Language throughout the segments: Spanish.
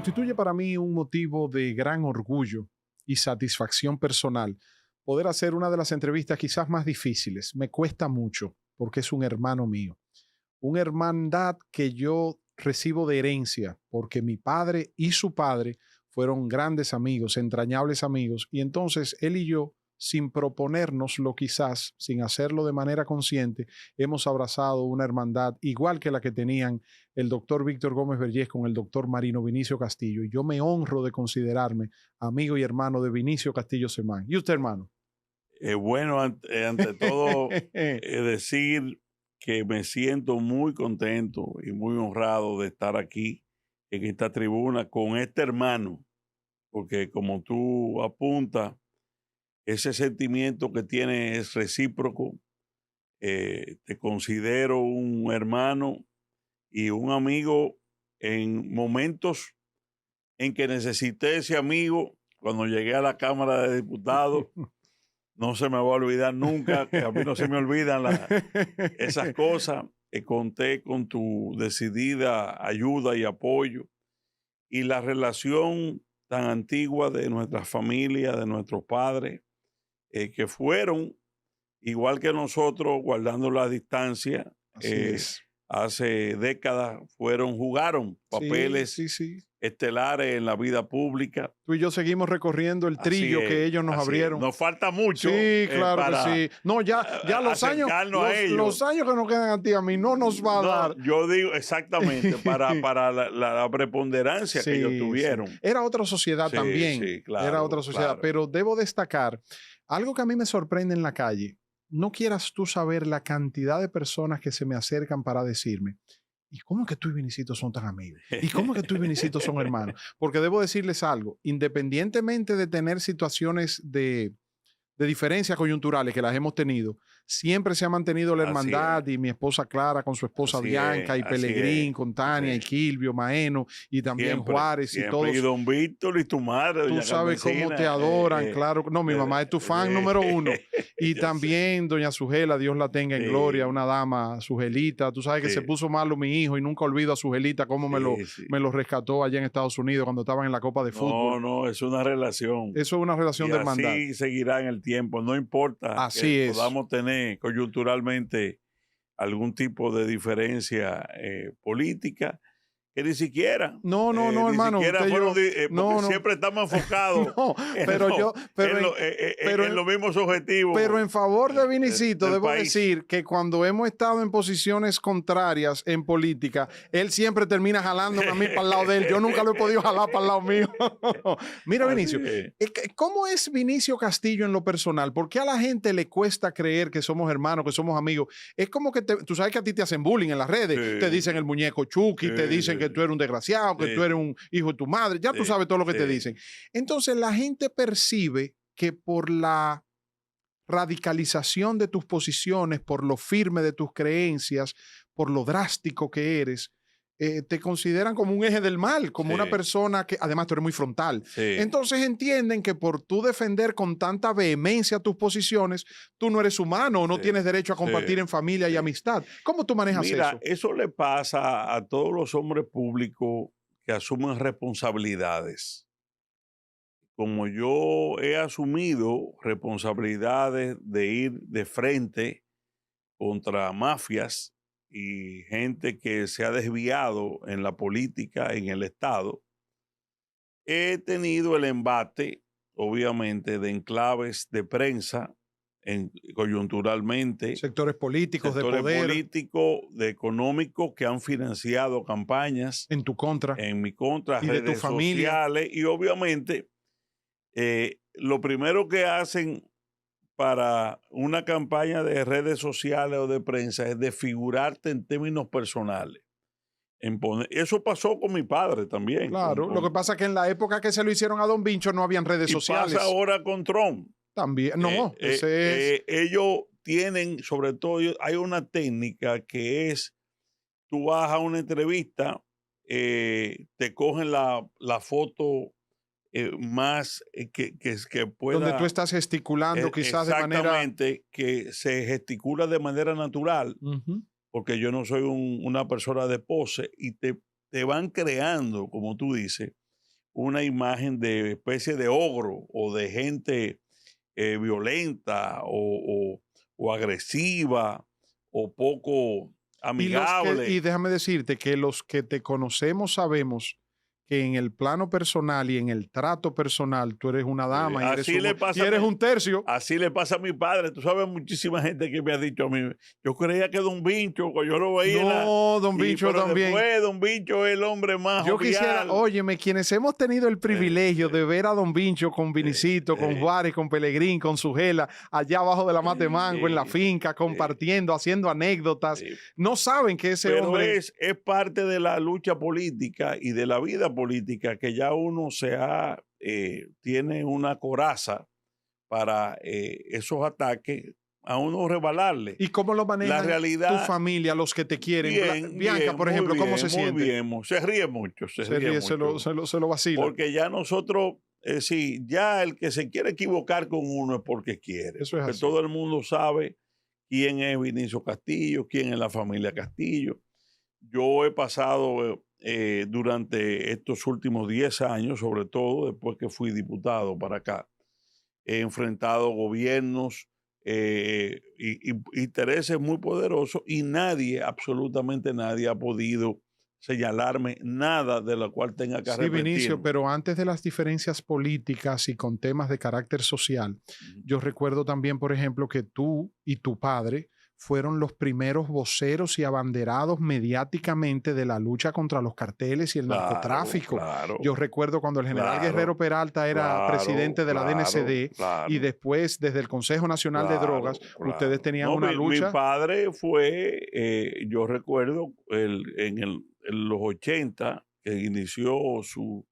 Constituye para mí un motivo de gran orgullo y satisfacción personal poder hacer una de las entrevistas quizás más difíciles. Me cuesta mucho porque es un hermano mío, una hermandad que yo recibo de herencia porque mi padre y su padre fueron grandes amigos, entrañables amigos, y entonces él y yo, sin proponérnoslo quizás, sin hacerlo de manera consciente, hemos abrazado una hermandad igual que la que tenían el doctor Víctor Gómez Vergés con el doctor Marino Vinicio Castillo. Y yo me honro de considerarme amigo y hermano de Vinicio Castillo Semán. ¿Y usted, hermano? Bueno, ante todo, decir que me siento muy contento y muy honrado de estar aquí en esta tribuna con este hermano, porque como tú apuntas, ese sentimiento que tiene es recíproco. Te considero un hermano y un amigo en momentos en que necesité ese amigo. Cuando llegué a la Cámara de Diputados, no se me va a olvidar nunca, que a mí no se me olvidan esas cosas. Conté con tu decidida ayuda y apoyo, y la relación tan antigua de nuestras familias, de nuestros padres, que fueron, igual que nosotros, guardando la distancia, Así es. hace décadas jugaron Sí, papeles sí, sí. estelares en la vida pública. Tú y yo seguimos recorriendo el Así trillo que es, ellos nos así es. abrieron. Nos falta mucho Sí, claro que para sí. No, ya acercarnos a ellos. los años que nos quedan a ti y a mí no nos va a No, dar. yo digo exactamente, para la preponderancia que ellos Sí, sí. tuvieron. Era otra sociedad Sí, también. sí, Era otra claro, sociedad. claro. Pero debo destacar algo que a mí me sorprende en la calle. No quieras tú saber la cantidad de personas que se me acercan para decirme, ¿y cómo que tú y Vinicito son tan amigos? ¿Y cómo que tú y Vinicito son hermanos? Porque debo decirles algo, independientemente de tener situaciones de diferencias coyunturales que las hemos tenido, siempre se ha mantenido la Así es, hermandad, y mi esposa Clara con su esposa así es, Bianca y así es, Pelegrín con así Tania y es. Kilvio, Maeno y también Siempre, Juárez y siempre. Y todos. don Víctor y tu madre, Tú doña sabes cómo te Carmencina. adoran, claro. No, mi mamá es tu fan número uno. Y Yo sé. también doña Sugela, Dios la tenga en gloria, Sí, una dama, Sugelita. Tú sabes que se sí, puso malo mi hijo y nunca olvido a Sugelita cómo sí, sí. me lo rescató allá en Estados Unidos cuando estaban en la Copa de Fútbol. No, no, es una relación. Eso es una relación Y de hermandad. así seguirá en el tiempo. No importa que Así es. podamos tener coyunturalmente algún tipo de diferencia política, que ni siquiera, No, no, no, hermano. Usted y fueron, yo. porque No, no. siempre estamos enfocados No, pero yo, pero en los mismos objetivos pero en favor de Vinicito, del debo país. decir que cuando hemos estado en posiciones contrarias en política, él siempre termina jalándome a mí para el lado de él. Yo nunca lo he podido jalar para el lado mío. Mira, Así Vinicio, es. ¿cómo es Vinicio Castillo en lo personal? ¿Por qué a la gente le cuesta creer que somos hermanos, que somos amigos? Es como que tú sabes que a ti te hacen bullying en las redes. Te Sí, dicen el muñeco Chucky, te sí, dicen que tú eres un desgraciado, que sí, tú eres sí, un hijo de tu madre. Ya tú sí, sabes todo lo que te sí. dicen. Entonces la gente percibe que por la radicalización de tus posiciones, por lo firme de tus creencias, por lo drástico que eres, te consideran como un eje del mal, como una Sí, persona que además tú eres muy frontal. sí, Entonces entienden que por tú defender con tanta vehemencia tus posiciones, tú no eres humano o no sí, tienes derecho a compartir sí, en familia y sí. amistad. ¿Cómo tú manejas Mira, eso? eso le pasa a todos los hombres públicos que asumen responsabilidades. Como yo he asumido responsabilidades de ir de frente contra mafias y gente que se ha desviado en la política, en el Estado, he tenido el embate, obviamente, de enclaves de prensa, coyunturalmente, Sectores políticos de sectores poder políticos, de económicos que han financiado campañas en tu contra en mi contra, y de tu redes familia. sociales, y obviamente lo primero que hacen para una campaña de redes sociales o de prensa es desfigurarte en términos personales. Eso pasó con mi padre también. Claro, lo que pasa es que en la época que se lo hicieron a Don Vincho no habían redes Y pasa sociales. ahora con Trump. También, no, ese es. Ellos tienen, sobre todo, hay una técnica que es, tú vas a una entrevista, te cogen la foto más que Donde tú pueda, estás gesticulando quizás de manera. exactamente, que se gesticula de manera natural, Ujú. porque yo no soy una persona de pose, y te van creando, como tú dices, una imagen de especie de ogro o de gente violenta o agresiva o poco Y amigable. déjame decirte que los que te conocemos sabemos que en el plano personal y en el trato personal tú eres una dama y eres Así le y pasa eres un tercio. así le pasa a mi padre. Tú sabes, muchísima gente que me ha dicho a mí, yo creía que Don Vincho, cuando yo lo veía No, don Bicho pero también. después Don Vincho es el hombre más Yo quisiera, jovial. óyeme, quienes hemos tenido el privilegio de ver a Don Vincho con Vinicito, con Eh, Juárez, con Pelegrín, con Sujela, allá abajo de la Mate Mango, en la eh, finca, eh, compartiendo, haciendo anécdotas, eh, no saben que ese pero hombre, es parte de la lucha política y de la vida política que ya uno tiene una coraza para esos ataques, a uno rebalarle. ¿y cómo lo La manejan tu realidad, familia, los que te quieren? bien, Bianca, bien, por muy ejemplo, ¿cómo se bien, muy siente? bien. Se ríe mucho, se Se ríe ríe, mucho. se lo vacila. Porque ya nosotros, sí, ya el que se quiere equivocar con uno es porque quiere. Eso es Porque así. todo el mundo sabe quién es Vinicio Castillo, quién es la familia Castillo. Yo he pasado durante estos últimos 10 años, sobre todo después que fui diputado para acá, he enfrentado gobiernos intereses muy poderosos y nadie, absolutamente nadie, ha podido señalarme nada de lo cual tenga que Sí, Vinicio, arrepentirme. pero antes de las diferencias políticas y con temas de carácter social, Ujú. yo recuerdo también, por ejemplo, que tú y tu padre fueron los primeros voceros y abanderados mediáticamente de la lucha contra los carteles y el Claro, narcotráfico. claro, Yo recuerdo cuando el general Guerrero claro, Peralta era claro, presidente de la claro, DNCD y claro, después desde el Consejo Nacional de Drogas, claro, ustedes claro. tenían No, una mi lucha. padre fue, yo recuerdo en los 80 que inició sus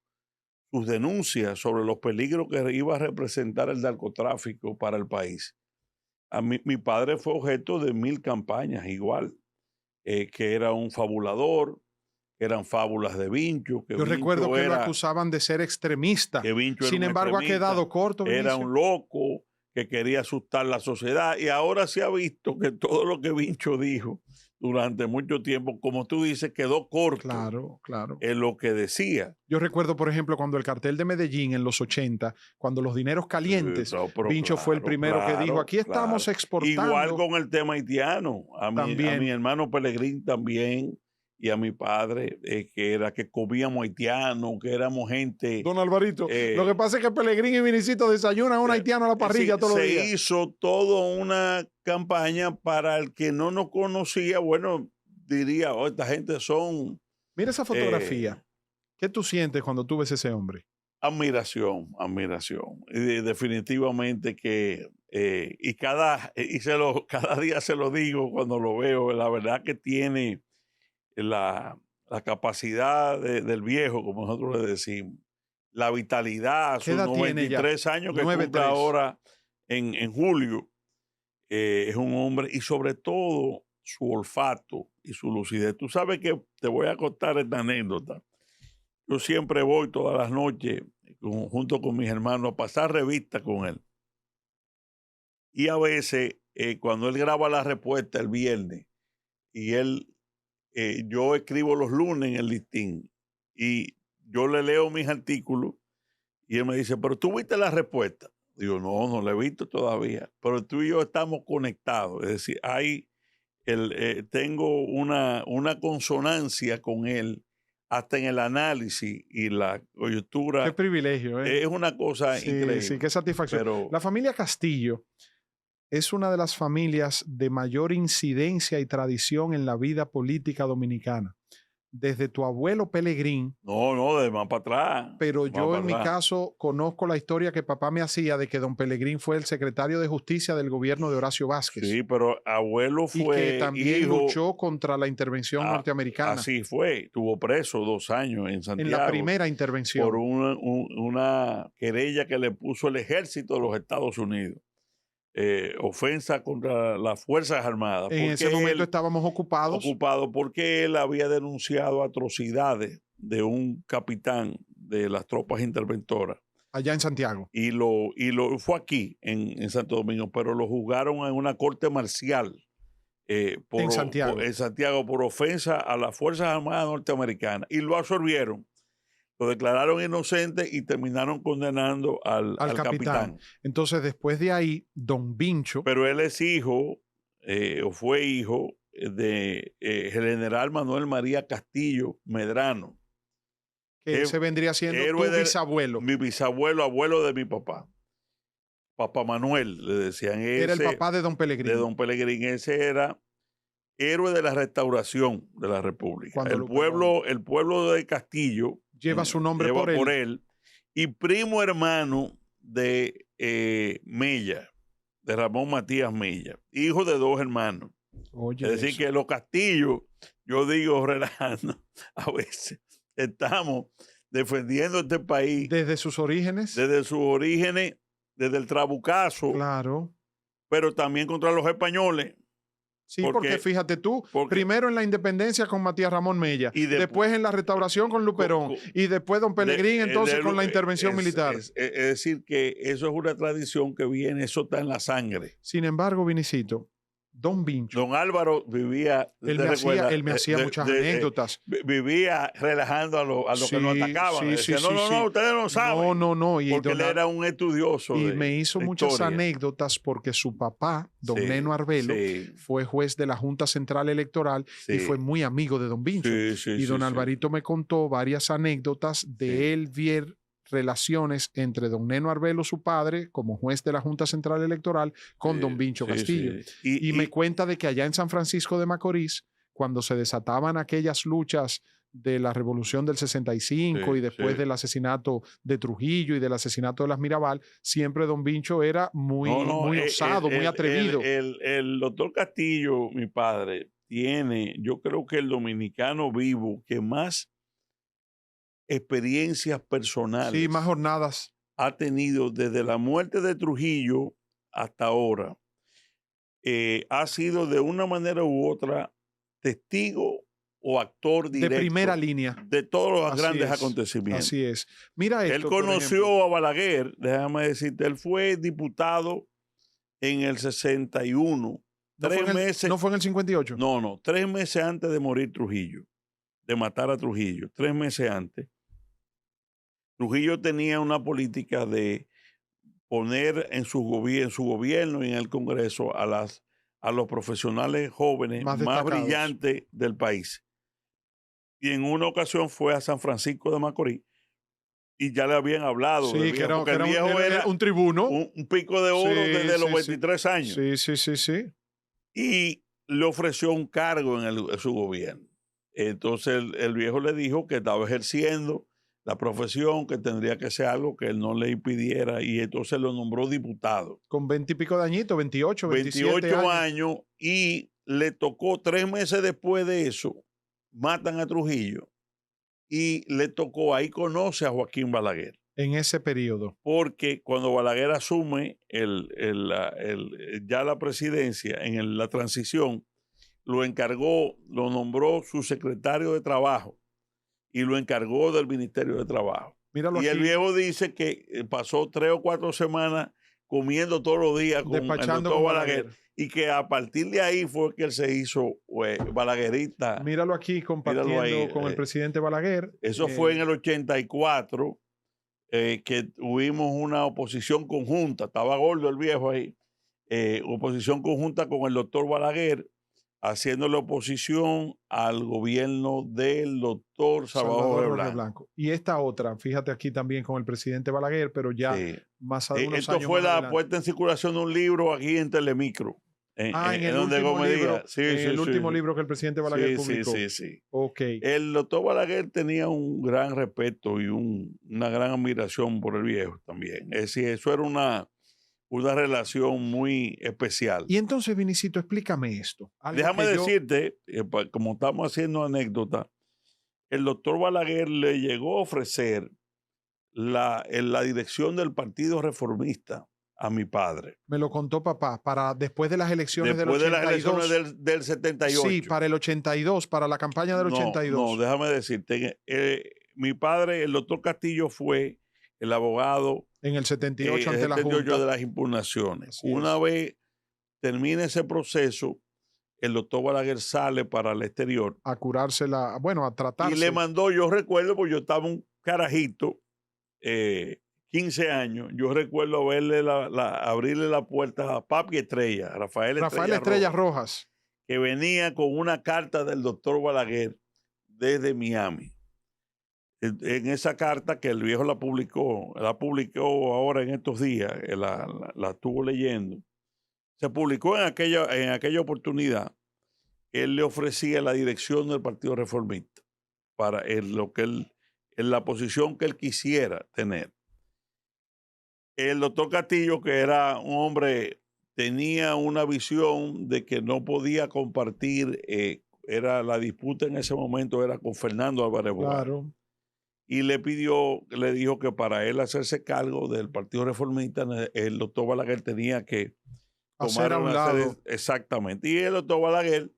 denuncias sobre los peligros que iba a representar el narcotráfico para el país. Mi padre fue objeto de 1000 campañas igual, que era un fabulador, que eran fábulas de Vincho, Yo recuerdo que lo acusaban de ser extremista. que Vincho era Sin un embargo, ha extremista, quedado corto, era Vinicio. un loco que quería asustar la sociedad y ahora se ha visto que todo lo que Vincho dijo durante mucho tiempo, como tú dices, quedó corto Claro, claro. en lo que decía. Yo recuerdo, por ejemplo, cuando el cartel de Medellín en los 80, cuando los dineros calientes, No, pero Vincho fue el claro, primero que dijo, claro, aquí estamos claro. Igual exportando con el tema haitiano. A mi también. hermano Pelegrín también y a mi padre, que comíamos haitiano, que éramos gente. Don Alvarito, lo que eh, pasa es que Pelegrín y Vinicito desayunan a un haitiano a la sí, parrilla todos los se días. hizo toda una campaña para el que no nos conocía. Bueno, diría, oh, esta gente son Mira esa eh, fotografía. ¿Qué tú sientes cuando tú ves ese hombre? admiración, admiración. Y definitivamente que, cada día se lo digo cuando lo veo, la verdad que tiene la capacidad del viejo, como nosotros le decimos, la vitalidad, ¿Qué sus edad tiene ya? 93 años que cumple 9-3. ahora en julio, es un hombre, y sobre todo su olfato y su lucidez. Tú sabes que te voy a contar esta anécdota. Yo siempre voy todas las noches junto con mis hermanos a pasar revista con él. Y a veces, cuando él graba la respuesta el viernes, y yo escribo los lunes en el listín, y yo le leo mis artículos, y él me dice, pero tú viste la respuesta. Digo, no, no la he visto todavía, pero tú y yo estamos conectados. Es decir, tengo una consonancia con él, hasta en el análisis y la Qué coyuntura. privilegio, ¿eh? Es una cosa Sí, sí, increíble, qué satisfacción. pero La familia Castillo es una de las familias de mayor incidencia y tradición en la vida política dominicana. Desde tu abuelo Pelegrín, no, no, de más para atrás, pero más yo para en mi atrás. caso conozco la historia que papá me hacía de que don Pelegrín fue el secretario de justicia del gobierno de Horacio Vázquez Sí, pero abuelo y que fue también hijo, luchó contra la intervención norteamericana así fue, estuvo preso 2 años en en la Santiago primera por intervención. una querella que le puso el ejército de los Estados Unidos, ofensa contra las Fuerzas Armadas, En ese porque momento él, estábamos ocupados ocupado, porque él había denunciado atrocidades de un capitán de las tropas interventoras. allá en Santiago, Y lo fue aquí, en Santo Domingo, pero lo juzgaron en una corte marcial en Santiago. en Santiago por ofensa a las Fuerzas Armadas norteamericanas y lo absorbieron. Lo declararon inocente y terminaron condenando al capitán. Entonces, después de ahí, don Vincho. Pero él es hijo, o fue hijo, de el general Manuel María Castillo Medrano. Que ese vendría siendo tu bisabuelo. Mi bisabuelo, abuelo de mi papá. Papá Manuel, le decían. Era el papá de don Pelegrín. De don Pelegrín. Ese era héroe de la restauración de la República. El pueblo de Castillo lleva su nombre por él. Y primo hermano de Mella, de Ramón Matías Mella, hijo de dos hermanos. Oye, es decir, que los Castillos, yo digo relajando, a veces estamos defendiendo este país. Desde sus orígenes. Desde el Trabucazo. Claro. Pero también contra los españoles. Sí, porque fíjate tú, primero en la independencia con Matías Ramón Mella, y después en la restauración con Luperón, y después don Pelegrín entonces con la intervención militar. Es decir, que eso es una tradición que viene, eso está en la sangre. Sin embargo, Vinicito, don Vincho. Don Álvaro vivía. Él me hacía muchas anécdotas. Vivía relajando a los que nos atacaban. Decía, no, ustedes no saben. No. Porque él era un estudioso. Y me hizo muchas anécdotas porque su papá, don Neno Arbelo, fue juez de la Junta Central Electoral y fue muy amigo de don Vincho. Y don Alvarito me contó varias anécdotas de él ver relaciones entre don Neno Arbelo, su padre, como juez de la Junta Central Electoral, con don Vincho Castillo. Y me cuenta de que allá en San Francisco de Macorís, cuando se desataban aquellas luchas de la Revolución del 65 y después del asesinato de Trujillo y del asesinato de las Mirabal, siempre don Vincho era muy osado, muy atrevido. El doctor Castillo, mi padre, tiene, yo creo que el dominicano vivo que más experiencias personales. Sí, más jornadas. Ha tenido desde la muerte de Trujillo hasta ahora. Ha sido de una manera u otra testigo o actor directo. De primera línea. De todos los grandes acontecimientos. Así es. Mira esto. Él conoció a Balaguer, déjame decirte, él fue diputado en el 61. ¿No fue en el 58? No, 3 meses antes de morir Trujillo, de matar a Trujillo, 3 meses antes. Trujillo tenía una política de poner en su gobierno y en el Congreso a los profesionales jóvenes más brillantes del país. Y en una ocasión fue a San Francisco de Macorís y ya le habían hablado. Sí, que era un tribuno. Un pico de oro desde los 23 años. Sí. Y le ofreció un cargo en su gobierno. Entonces el viejo le dijo que estaba ejerciendo la profesión, que tendría que ser algo que él no le impidiera, y entonces lo nombró diputado. Con 20 y pico de añitos, 28, 27 años, y le tocó 3 meses después de eso, matan a Trujillo, y le tocó, ahí conoce a Joaquín Balaguer. En ese periodo. Porque cuando Balaguer asume ya la presidencia, en la transición, lo nombró su secretario de Trabajo, y lo encargó del Ministerio de Trabajo. Míralo y aquí. El viejo dice que pasó 3 o 4 semanas comiendo todos los días con el doctor Balaguer, y que a partir de ahí fue que él se hizo balaguerista. Míralo aquí compartiendo con el presidente Balaguer. Eso fue en el 84, que tuvimos una oposición conjunta, estaba gordo el viejo ahí, oposición conjunta con el doctor Balaguer, haciéndole oposición al gobierno del doctor Salvador Blanco. Y esta otra, fíjate aquí también con el presidente Balaguer, pero ya más de unos Esto años fue la adelante. puesta en circulación de un libro aquí en Telemicro. En el último libro, el último libro que el presidente Balaguer publicó. Sí. Okay. El doctor Balaguer tenía un gran respeto y una gran admiración por el viejo también. Es decir, eso era una relación muy especial. Y entonces, Vinicito, explícame esto. Déjame decirte, como estamos haciendo anécdota, el doctor Balaguer le llegó a ofrecer la dirección del Partido Reformista a mi padre. Me lo contó papá, para después de las elecciones del 82. Después de las elecciones del 78. Sí, para el 82, para la campaña del 82. No, déjame decirte, mi padre, el doctor Castillo, fue el abogado en el 78 ante la Junta de las impugnaciones. Una vez termina ese proceso, el doctor Balaguer sale para el exterior. A curársela, bueno, a tratarse. Y le mandó, yo recuerdo, porque yo estaba un carajito, 15 años, yo recuerdo abrirle la puerta a Papi Estrella, Rafael Estrella Rojas, que venía con una carta del doctor Balaguer desde Miami. En esa carta que el viejo la publicó ahora en estos días, la estuvo leyendo, se publicó en aquella oportunidad. Él le ofrecía la dirección del Partido Reformista para en la posición que él quisiera tener. El doctor Castillo, que era un hombre, tenía una visión de que no podía compartir, la disputa en ese momento era con Fernando Álvarez Boal. Claro. Y le dijo que para él hacerse cargo del Partido Reformista, el doctor Balaguer tenía que hacer a un lado. Exactamente. Y el doctor Balaguer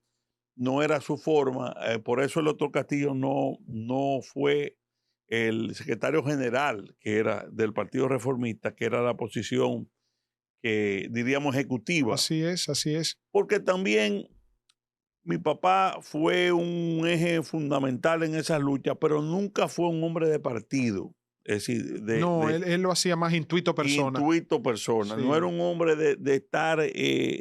no era su forma, por eso el doctor Castillo no fue el secretario general que era del Partido Reformista, que era la posición que diríamos ejecutiva. Así es, así es. Porque también mi papá fue un eje fundamental en esas luchas, pero nunca fue un hombre de partido. Es decir, él lo hacía más intuito persona. Intuito persona. Sí. No era un hombre de estar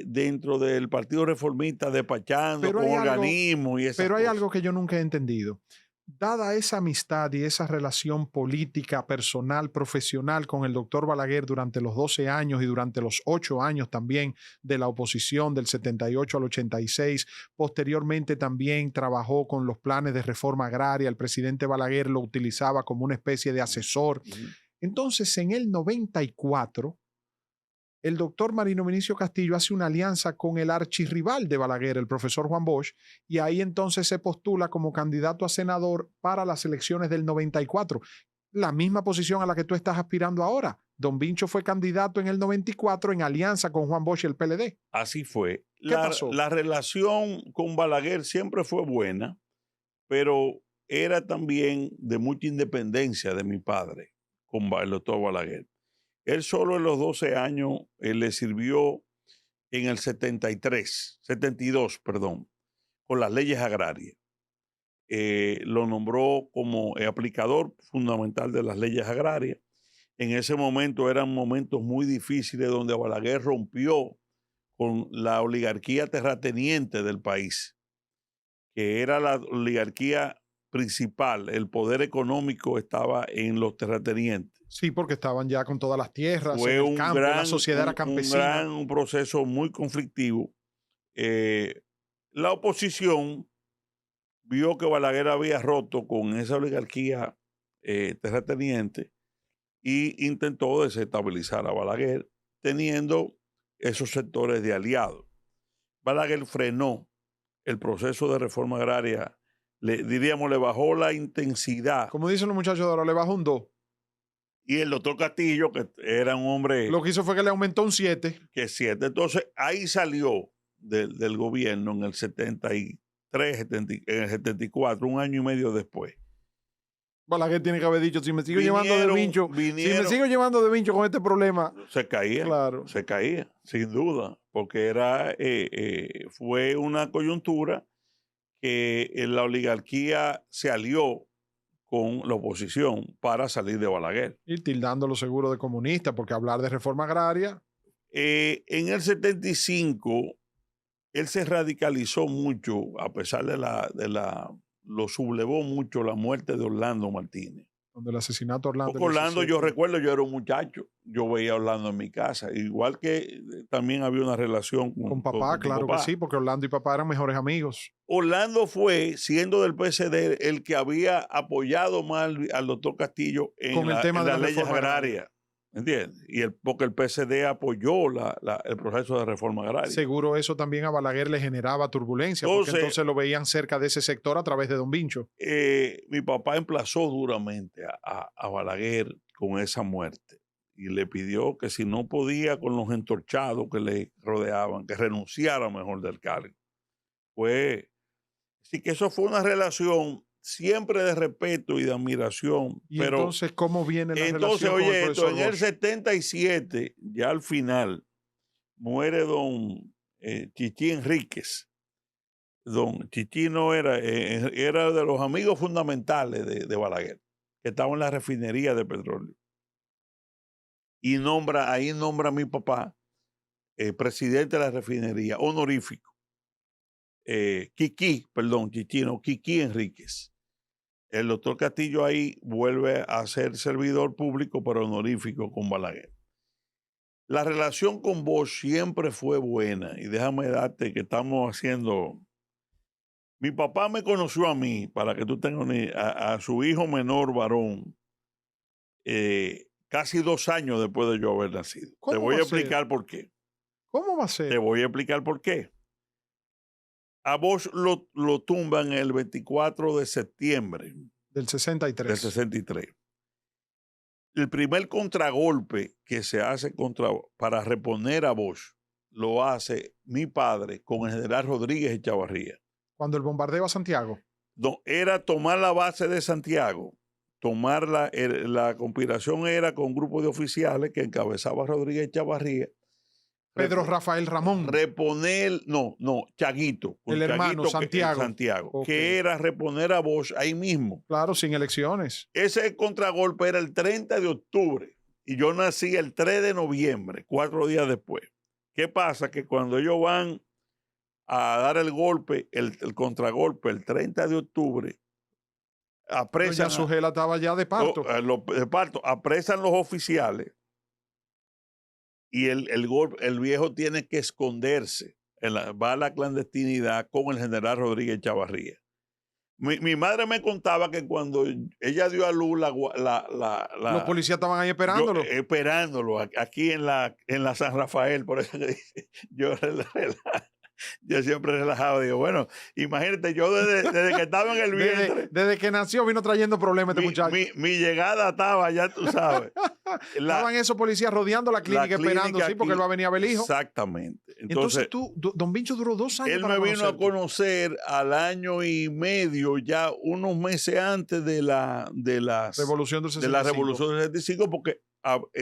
dentro del Partido Reformista despachando con organismos y esas Pero hay cosas. algo que yo nunca he entendido. Dada esa amistad y esa relación política, personal, profesional con el doctor Balaguer durante los 12 años y durante los 8 años también de la oposición del 78 al 86, posteriormente también trabajó con los planes de reforma agraria, el presidente Balaguer lo utilizaba como una especie de asesor. Entonces, en el 94, el doctor Marino Vinicio Castillo hace una alianza con el archirrival de Balaguer, el profesor Juan Bosch, y ahí entonces se postula como candidato a senador para las elecciones del 94. La misma posición a la que tú estás aspirando ahora. Don Vincho fue candidato en el 94 en alianza con Juan Bosch y el PLD. Así fue. ¿Qué pasó? La relación con Balaguer siempre fue buena, pero era también de mucha independencia de mi padre con el doctor Balaguer. Él solo en los 12 años le sirvió en el 72, con las leyes agrarias. Lo nombró como aplicador fundamental de las leyes agrarias. En ese momento eran momentos muy difíciles donde Balaguer rompió con la oligarquía terrateniente del país, que era la oligarquía principal. El poder económico estaba en los terratenientes. Sí, porque estaban ya con todas las tierras, fue en el campo, la sociedad era campesina. Un proceso muy conflictivo. La oposición vio que Balaguer había roto con esa oligarquía terrateniente y intentó desestabilizar a Balaguer teniendo esos sectores de aliados. Balaguer frenó el proceso de reforma agraria, le bajó la intensidad. Como dicen los muchachos de ahora, le bajó un 2. Y el doctor Castillo, que era un hombre... Lo que hizo fue que le aumentó un 7. Que 7. Entonces, ahí salió del gobierno en el 73, en el 74, un año y medio después. Balaguer tiene que haber dicho, si me sigo llevando de Vincho con este problema... Se caía, claro. Se caía, sin duda, porque fue una coyuntura que la oligarquía se alió con la oposición para salir de Balaguer. Y tildándolo seguro de comunista, porque hablar de reforma agraria... En el 75, él se radicalizó mucho, a pesar lo sublevó mucho la muerte de Orlando Martínez. Donde el asesinato de Orlando. Porque Orlando, yo recuerdo, yo era un muchacho, yo veía a Orlando en mi casa, igual que también había una relación con papá, claro que sí, porque Orlando y papá eran mejores amigos. Orlando fue, siendo del PSD, el que había apoyado más al doctor Castillo en el tema de las leyes agrarias. ¿Entiendes? Porque el PSD apoyó el proceso de reforma agraria. Seguro eso también a Balaguer le generaba turbulencia, porque entonces lo veían cerca de ese sector a través de Don Vincho. Mi papá emplazó duramente a Balaguer con esa muerte y le pidió que si no podía con los entorchados que le rodeaban, que renunciara mejor del cargo. Así que eso fue una relación siempre de respeto y de admiración. ¿Y pero entonces cómo viene la relación con el profesor en el 77, ya al final, muere don Chichi Enríquez, don Chichino era de los amigos fundamentales de Balaguer, que estaba en la refinería de petróleo. Y ahí nombra a mi papá presidente de la refinería, honorífico. Chichino, Kiki Enríquez. El doctor Castillo ahí vuelve a ser servidor público, pero honorífico con Balaguer. La relación con Bosch siempre fue buena, y déjame darte que estamos haciendo. Mi papá me conoció a mí, para que tú tengas a su hijo menor varón, casi 2 años después de yo haber nacido. Te voy a explicar por qué. ¿Cómo va a ser? Te voy a explicar por qué. A Bosch lo tumban el 24 de septiembre. Del 63. Del 63. El primer contragolpe que se hace para reponer a Bosch lo hace mi padre con el general Rodríguez Echavarría. Cuando el bombardeo a Santiago. No, era tomar la base de Santiago, tomar la conspiración era con un grupo de oficiales que encabezaba Rodríguez Echavarría. Pedro Rafael Ramón. Chaguito. El hermano, Santiago. Santiago, okay. Que era reponer a Bosch ahí mismo. Claro, sin elecciones. Ese contragolpe era el 30 de octubre y yo nací el 3 de noviembre, 4 días después. ¿Qué pasa? Que cuando ellos van a dar el golpe, el contragolpe, el 30 de octubre, apresan. Ya Sugela estaba ya de parto. De parto, apresan los oficiales. Y el viejo tiene que esconderse, va a la clandestinidad con el general Rodríguez Echavarría. Mi madre me contaba que cuando ella dio a luz los policías estaban ahí esperándolo. Esperándolo, aquí en la San Rafael, por eso que dice, yo siempre relajado, digo, bueno, imagínate, yo desde que estaba en el vientre. Desde que nació vino trayendo problemas este muchacho. Mi llegada estaba, ya tú sabes. Estaban esos policías rodeando la clínica esperando, sí, porque él va a venir a ver el hijo. Exactamente. Entonces tú, don Vincho duró 2 años. Él me vino a conocer al año y medio, ya unos meses antes de la Revolución del 65. De la Revolución del 65, porque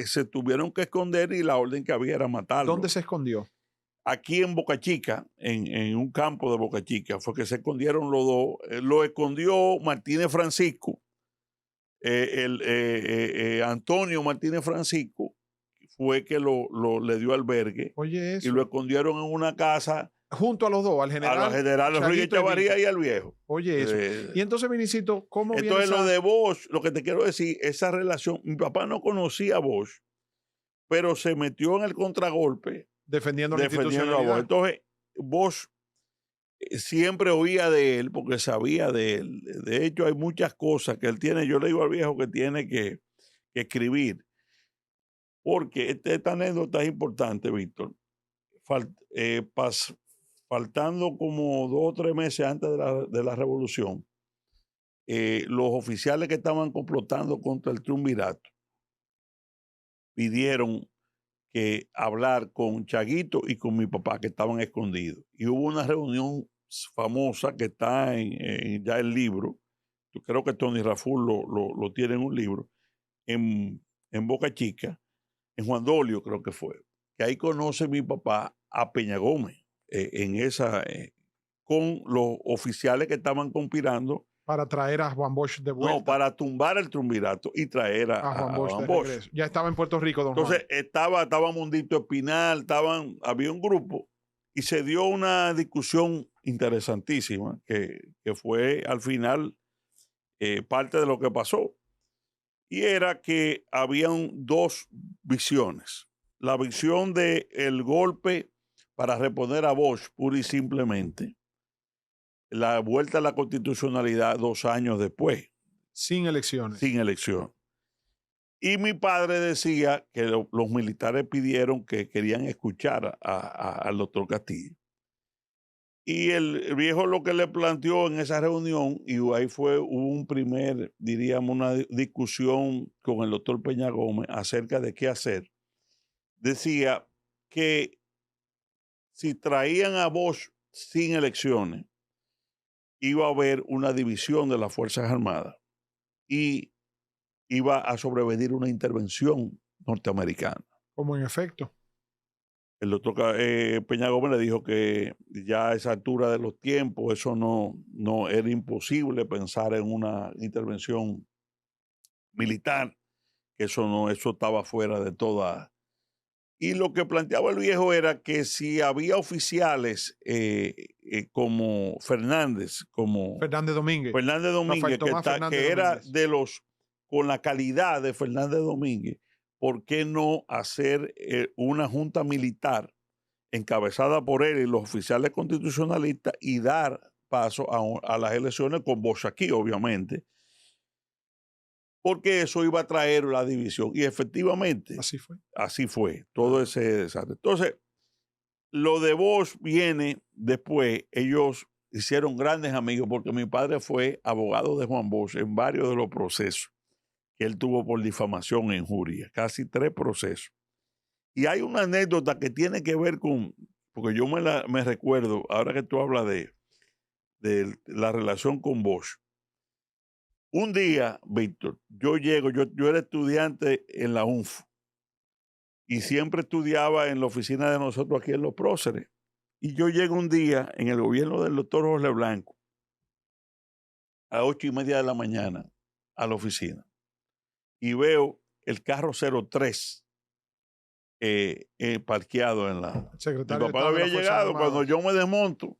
se tuvieron que esconder y la orden que había era matarlo. ¿Dónde se escondió? Aquí en Boca Chica, en un campo de Boca Chica, fue que se escondieron los dos. Lo escondió Martínez Francisco, Antonio Martínez Francisco, fue que le dio albergue. Oye, eso. Y lo escondieron en una casa. Junto a los dos, al general. Al general Rodríguez Echavarría y al viejo. Oye, eso. Y entonces, Vinicito, ¿cómo viene entonces lo de Bosch, lo que te quiero decir, esa relación, mi papá no conocía a Bosch, pero se metió en el contragolpe. Defendiendo la institucionalidad. A Bosch. Entonces, Bosch siempre oía de él porque sabía de él. De hecho, hay muchas cosas que él tiene. Yo le digo al viejo que tiene que escribir. Porque esta anécdota es importante, Víctor. Faltando como 2 o 3 meses antes de la revolución, los oficiales que estaban complotando contra el triunvirato pidieron que hablar con Chaguito y con mi papá, que estaban escondidos. Y hubo una reunión famosa que está en ya el libro. Yo creo que Tony Raful lo tiene en un libro, en Boca Chica, en Juan Dolio creo que fue, que ahí conoce mi papá a Peña Gómez, con los oficiales que estaban conspirando. Para traer a Juan Bosch de vuelta. No, para tumbar el triunvirato y traer a Juan Bosch. Ya estaba en Puerto Rico, don Entonces, Juan. estaba Mundito Espinal, había un grupo y se dio una discusión interesantísima que fue al final parte de lo que pasó. Y era que habían 2 visiones. La visión del golpe para reponer a Bosch, pura y simplemente. La vuelta a la constitucionalidad 2 años después. Sin elecciones. Sin elección. Y mi padre decía que los militares pidieron que querían escuchar al doctor Castillo. Y el viejo lo que le planteó en esa reunión, y ahí hubo un primer, diríamos, una discusión con el doctor Peña Gómez acerca de qué hacer. Decía que si traían a Bosch sin elecciones, iba a haber una división de las Fuerzas Armadas y iba a sobrevenir una intervención norteamericana. Como en efecto. El doctor Peña Gómez le dijo que ya a esa altura de los tiempos eso no era imposible pensar en una intervención militar, que eso estaba fuera de toda. Y lo que planteaba el viejo era que si había oficiales como Fernández Domínguez, Domínguez, que era Domínguez, de los, con la calidad de Fernández Domínguez, ¿por qué no hacer una junta militar encabezada por él y los oficiales constitucionalistas y dar paso a las elecciones con voz aquí, obviamente? Porque eso iba a traer la división. Y efectivamente, así fue todo ese desastre. Entonces, lo de Bosch viene después. Ellos hicieron grandes amigos porque mi padre fue abogado de Juan Bosch en varios de los procesos que él tuvo por difamación e injuria, casi 3 procesos. Y hay una anécdota que tiene que ver con, porque yo me recuerdo, ahora que tú hablas de la relación con Bosch. Un día, Víctor, yo era estudiante en la UNF y siempre estudiaba en la oficina de nosotros aquí en Los Próceres. Y yo llego un día en el gobierno del doctor Jorge Blanco a 8:30 de la mañana a la oficina y veo el carro 03 parqueado en la... Mi papá había llegado, cuando yo me desmonto,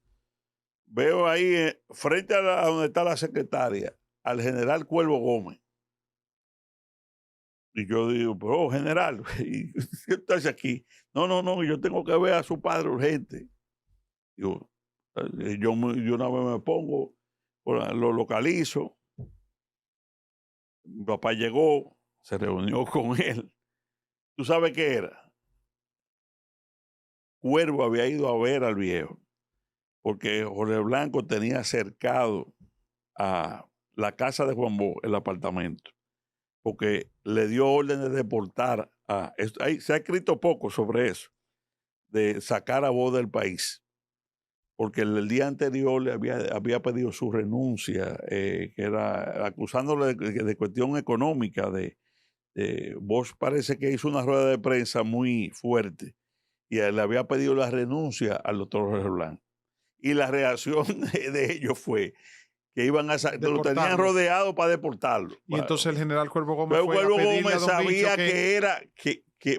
veo ahí frente a donde está la secretaria al general Cuervo Gómez. Y yo digo, pero general, ¿qué estás aquí? No, yo tengo que ver a su padre urgente. Yo una vez me pongo, lo localizo. Mi papá llegó, se reunió con él. ¿Tú sabes qué era? Cuervo había ido a ver al viejo, porque Jorge Blanco tenía cercado a la casa de Juan Bosch, el apartamento, porque le dio orden de deportar se ha escrito poco sobre eso, de sacar a Bosch del país, porque el día anterior le había pedido su renuncia, que era acusándole de cuestión económica. Bosch parece que hizo una rueda de prensa muy fuerte y él le había pedido la renuncia al doctor Jorge Blanco. Y la reacción de ellos fue que lo tenían rodeado para deportarlo. Y entonces el general Cuervo Gómez sabía que era,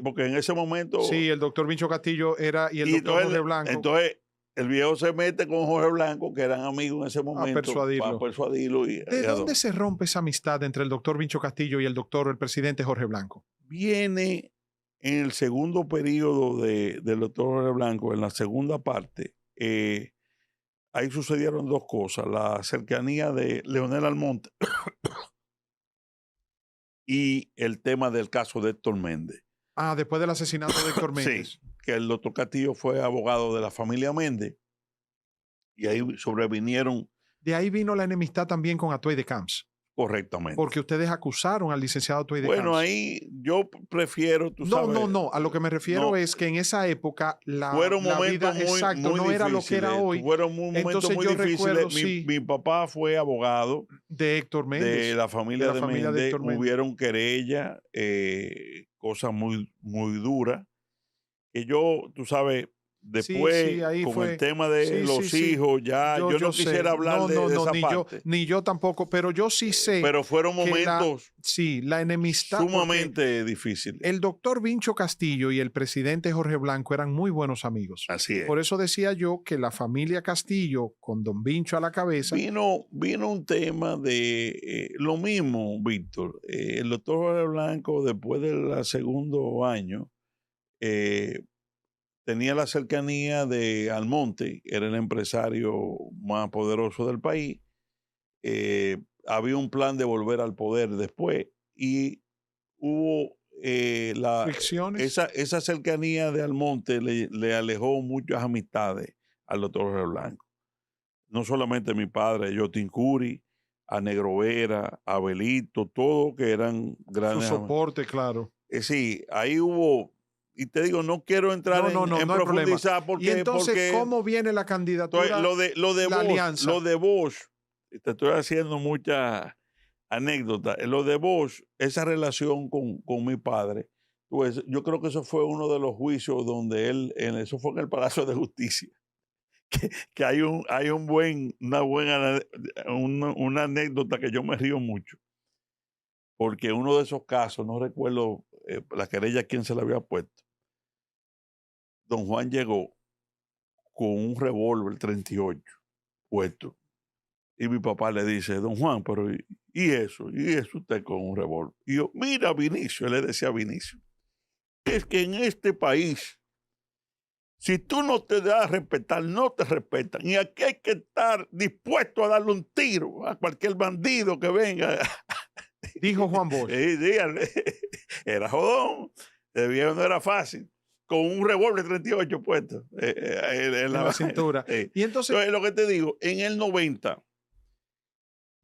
porque en ese momento... Sí, el doctor Vincho Castillo era y el doctor Jorge Blanco. Entonces el viejo se mete con Jorge Blanco, que eran amigos en ese momento, para persuadirlo. ¿De dónde se rompe esa amistad entre el doctor Vincho Castillo y el presidente Jorge Blanco? Viene en el segundo periodo del doctor Jorge Blanco, en la segunda parte. Ahí sucedieron 2 cosas: la cercanía de Leonel Almonte y el tema del caso de Héctor Méndez. Después del asesinato de Héctor Méndez. Sí, que el doctor Castillo fue abogado de la familia Méndez y ahí sobrevinieron. De ahí vino la enemistad también con Atuey de Camps. Correctamente. Porque ustedes acusaron al licenciado Atuey de Camps. Bueno, ahí yo prefiero, tú sabes. No. A lo que me refiero es que en esa época fueron momentos vida, muy no era lo que era hoy. Fueron momentos muy difíciles. Mi papá fue abogado de Héctor Méndez. De la familia de Méndez. Hubieron querellas, cosas muy, muy duras. Que yo, tú sabes, después con el tema de los hijos, yo no quisiera hablar de esa parte. Ni yo tampoco, pero yo sí sé. Pero fueron momentos la enemistad sumamente difíciles. El doctor Vincho Castillo y el presidente Jorge Blanco eran muy buenos amigos. Así es. Por eso decía yo que la familia Castillo, con don Vincho a la cabeza. Vino un tema de lo mismo, Víctor. El doctor Jorge Blanco, después del segundo año, tenía la cercanía de Almonte, era el empresario más poderoso del país. Había un plan de volver al poder después y hubo esa cercanía de Almonte le alejó muchas amistades al doctor Jorge Blanco. No solamente mi padre, Yotin Curi, a Negro Vera, a Belito, todos que eran grandes. Su soporte, claro. Sí, ahí hubo. Y te digo, no quiero entrar en profundizar porque... Y entonces, ¿cómo viene la candidatura? Lo de la alianza. Lo de Bosch, te estoy haciendo muchas anécdotas. Lo de Bosch, esa relación con mi padre, Pues yo creo que eso fue uno de los juicios donde eso fue en el Palacio de Justicia, que hay una anécdota que yo me río mucho, porque uno de esos casos, no recuerdo la querella a quién se le había puesto, don Juan llegó con un revólver 38 puesto, y mi papá le dice, don Juan, pero ¿y eso? ¿Y eso usted con un revólver? Y yo, mira, Vinicio, él le decía a Vinicio, es que en este país, si tú no te das a respetar, no te respetan. Y aquí hay que estar dispuesto a darle un tiro a cualquier bandido que venga. Dijo Juan Bosch. Sí, era jodón. El viejo no era fácil. Con un revólver 38 puesto en la cintura. Y entonces, lo que te digo, en el 90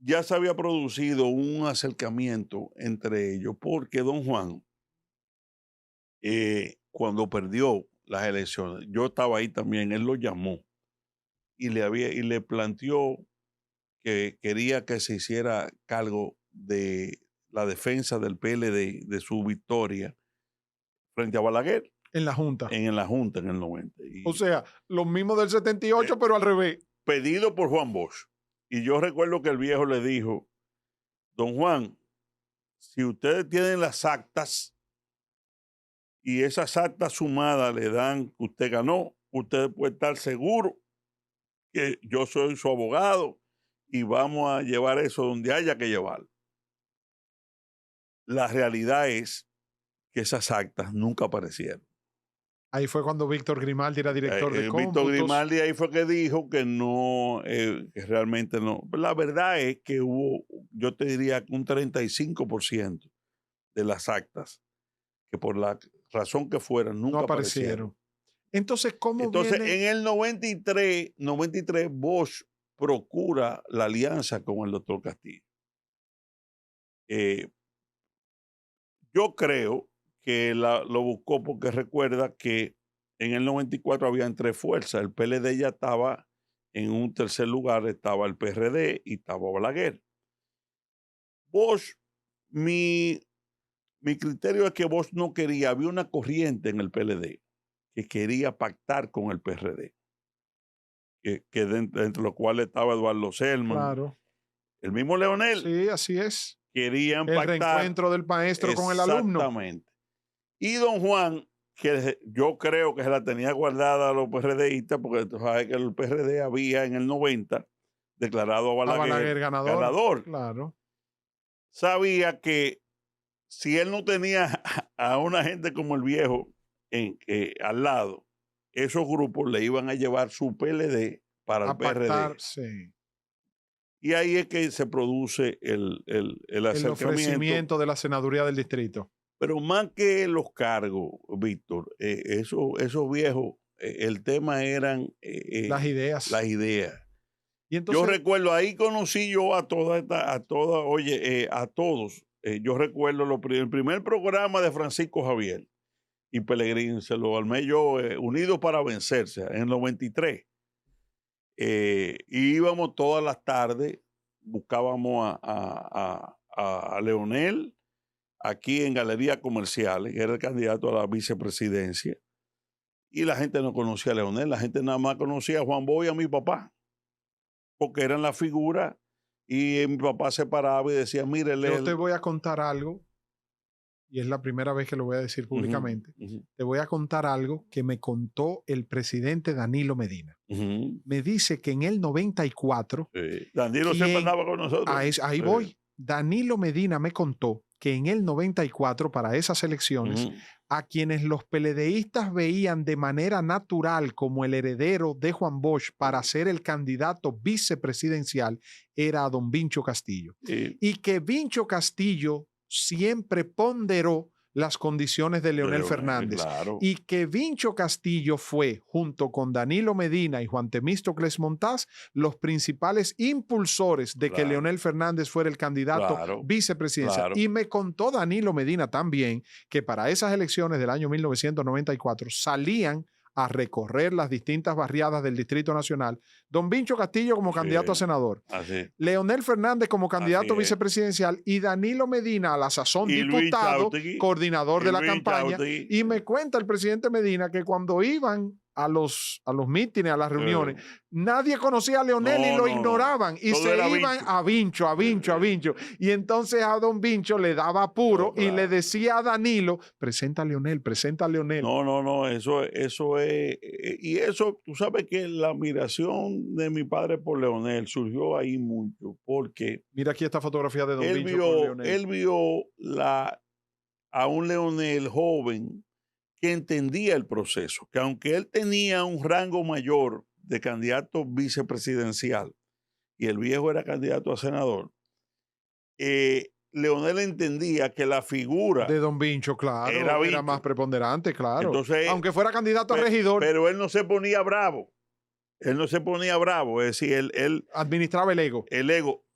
ya se había producido un acercamiento entre ellos, porque don Juan, cuando perdió las elecciones, yo estaba ahí también, él lo llamó y le planteó que quería que se hiciera cargo de la defensa del PLD, de su victoria frente a Balaguer. En la Junta. En la Junta, en el 90. O sea, lo mismo del 78, pero al revés. Pedido por Juan Bosch. Y yo recuerdo que el viejo le dijo, don Juan, si ustedes tienen las actas y esas actas sumadas le dan que usted ganó, usted puede estar seguro que yo soy su abogado y vamos a llevar eso donde haya que llevarlo. La realidad es que esas actas nunca aparecieron. Ahí fue cuando Víctor Grimaldi era director de cómputos. Víctor Grimaldi ahí fue que dijo que no, que realmente no. La verdad es que hubo, yo te diría que un 35% de las actas que por la razón que fueran nunca aparecieron. Entonces, Entonces, viene? en el 93, Bosch procura la alianza con el doctor Castillo. Yo creo que lo buscó porque recuerda que en el 94 habían tres fuerzas. El PLD ya estaba en un tercer lugar, estaba el PRD y estaba Balaguer. Bosch, mi criterio es que Bosch no quería, había una corriente en el PLD que quería pactar con el PRD, que entre los cuales estaba Eduardo Selman, claro, el mismo Leonel. Sí, así es. Querían pactar. El reencuentro del maestro con el alumno. Exactamente. Y don Juan, que yo creo que se la tenía guardada a los PRDistas, porque tú sabes que el PRD había en el 90 declarado a Balaguer ganador. Claro. Sabía que si él no tenía a una gente como el viejo al lado, esos grupos le iban a llevar su PLD para el PRD. Pactar, sí. Y ahí es que se produce el acercamiento. El ofrecimiento de la senaduría del distrito. Pero más que los cargos, Víctor, esos viejos, el tema eran las ideas. Las ideas. Y entonces, yo recuerdo, ahí conocí yo a todos. Yo recuerdo el primer programa de Francisco Javier y Pelegrín, se lo armé yo, Unidos para Vencerse, en el 93. Íbamos todas las tardes, buscábamos a Leonel aquí en Galería Comerciales, que era el candidato a la vicepresidencia, y la gente no conocía a Leonel, la gente nada más conocía a Juan Bosch y a mi papá, porque eran la figura, y mi papá se paraba y decía, mire, yo te voy a contar algo, y es la primera vez que lo voy a decir públicamente, te voy a contar algo que me contó el presidente Danilo Medina. Me dice que en el 94... Danilo siempre andaba con nosotros. Ahí voy. Danilo Medina me contó que en el 94, para esas elecciones, a quienes los PLDistas veían de manera natural como el heredero de Juan Bosch para ser el candidato vicepresidencial, era a don Vincho Castillo. Y que Vincho Castillo siempre ponderó las condiciones de Leonel Fernández. Claro. Y que Vincho Castillo fue, junto con Danilo Medina y Juan Temístocles Montaz, los principales impulsores de que Leonel Fernández fuera el candidato vicepresidencial. Y me contó Danilo Medina también que para esas elecciones del año 1994 salían a recorrer las distintas barriadas del Distrito Nacional. Don Vincho Castillo como candidato a senador. Así. Leonel Fernández como candidato vicepresidencial y Danilo Medina, a la sazón diputado, coordinador de la campaña. Y me cuenta el presidente Medina que cuando iban a los mítines, a las reuniones, nadie conocía a Leonel y lo ignoraban. Y todo se iban a Vincho. Y entonces a don Vincho le daba apuro y le decía a Danilo, presenta a Leonel. No, eso es. Y eso, tú sabes que la admiración de mi padre por Leonel surgió ahí mucho, porque... Mira aquí esta fotografía de don Vincho con Leonel. Él vio a un Leonel joven que entendía el proceso, que aunque él tenía un rango mayor de candidato vicepresidencial y el viejo era candidato a senador, Leonel entendía que la figura de don Vincho, claro, era más preponderante, claro. Entonces, aunque fuera candidato a regidor. Pero él no se ponía bravo. Es decir, él administraba el ego. El ego,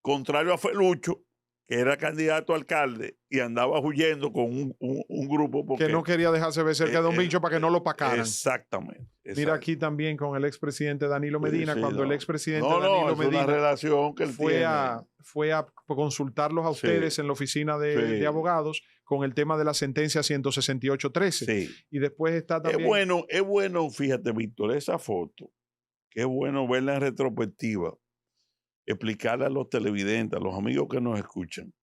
contrario a Felucho, que era candidato a alcalde y andaba huyendo con un grupo. Que no quería dejarse ver cerca de don Vincho para que no lo pacaran. Exactamente. Mira aquí también con el expresidente Danilo Medina, cuando el expresidente Danilo Medina una relación que él fue a consultarlos a ustedes en la oficina de abogados con el tema de la sentencia 168-13. Y después está también... Es bueno, fíjate, Víctor, esa foto, que es bueno verla en retrospectiva, explicarle a los televidentes, a los amigos que nos escuchan.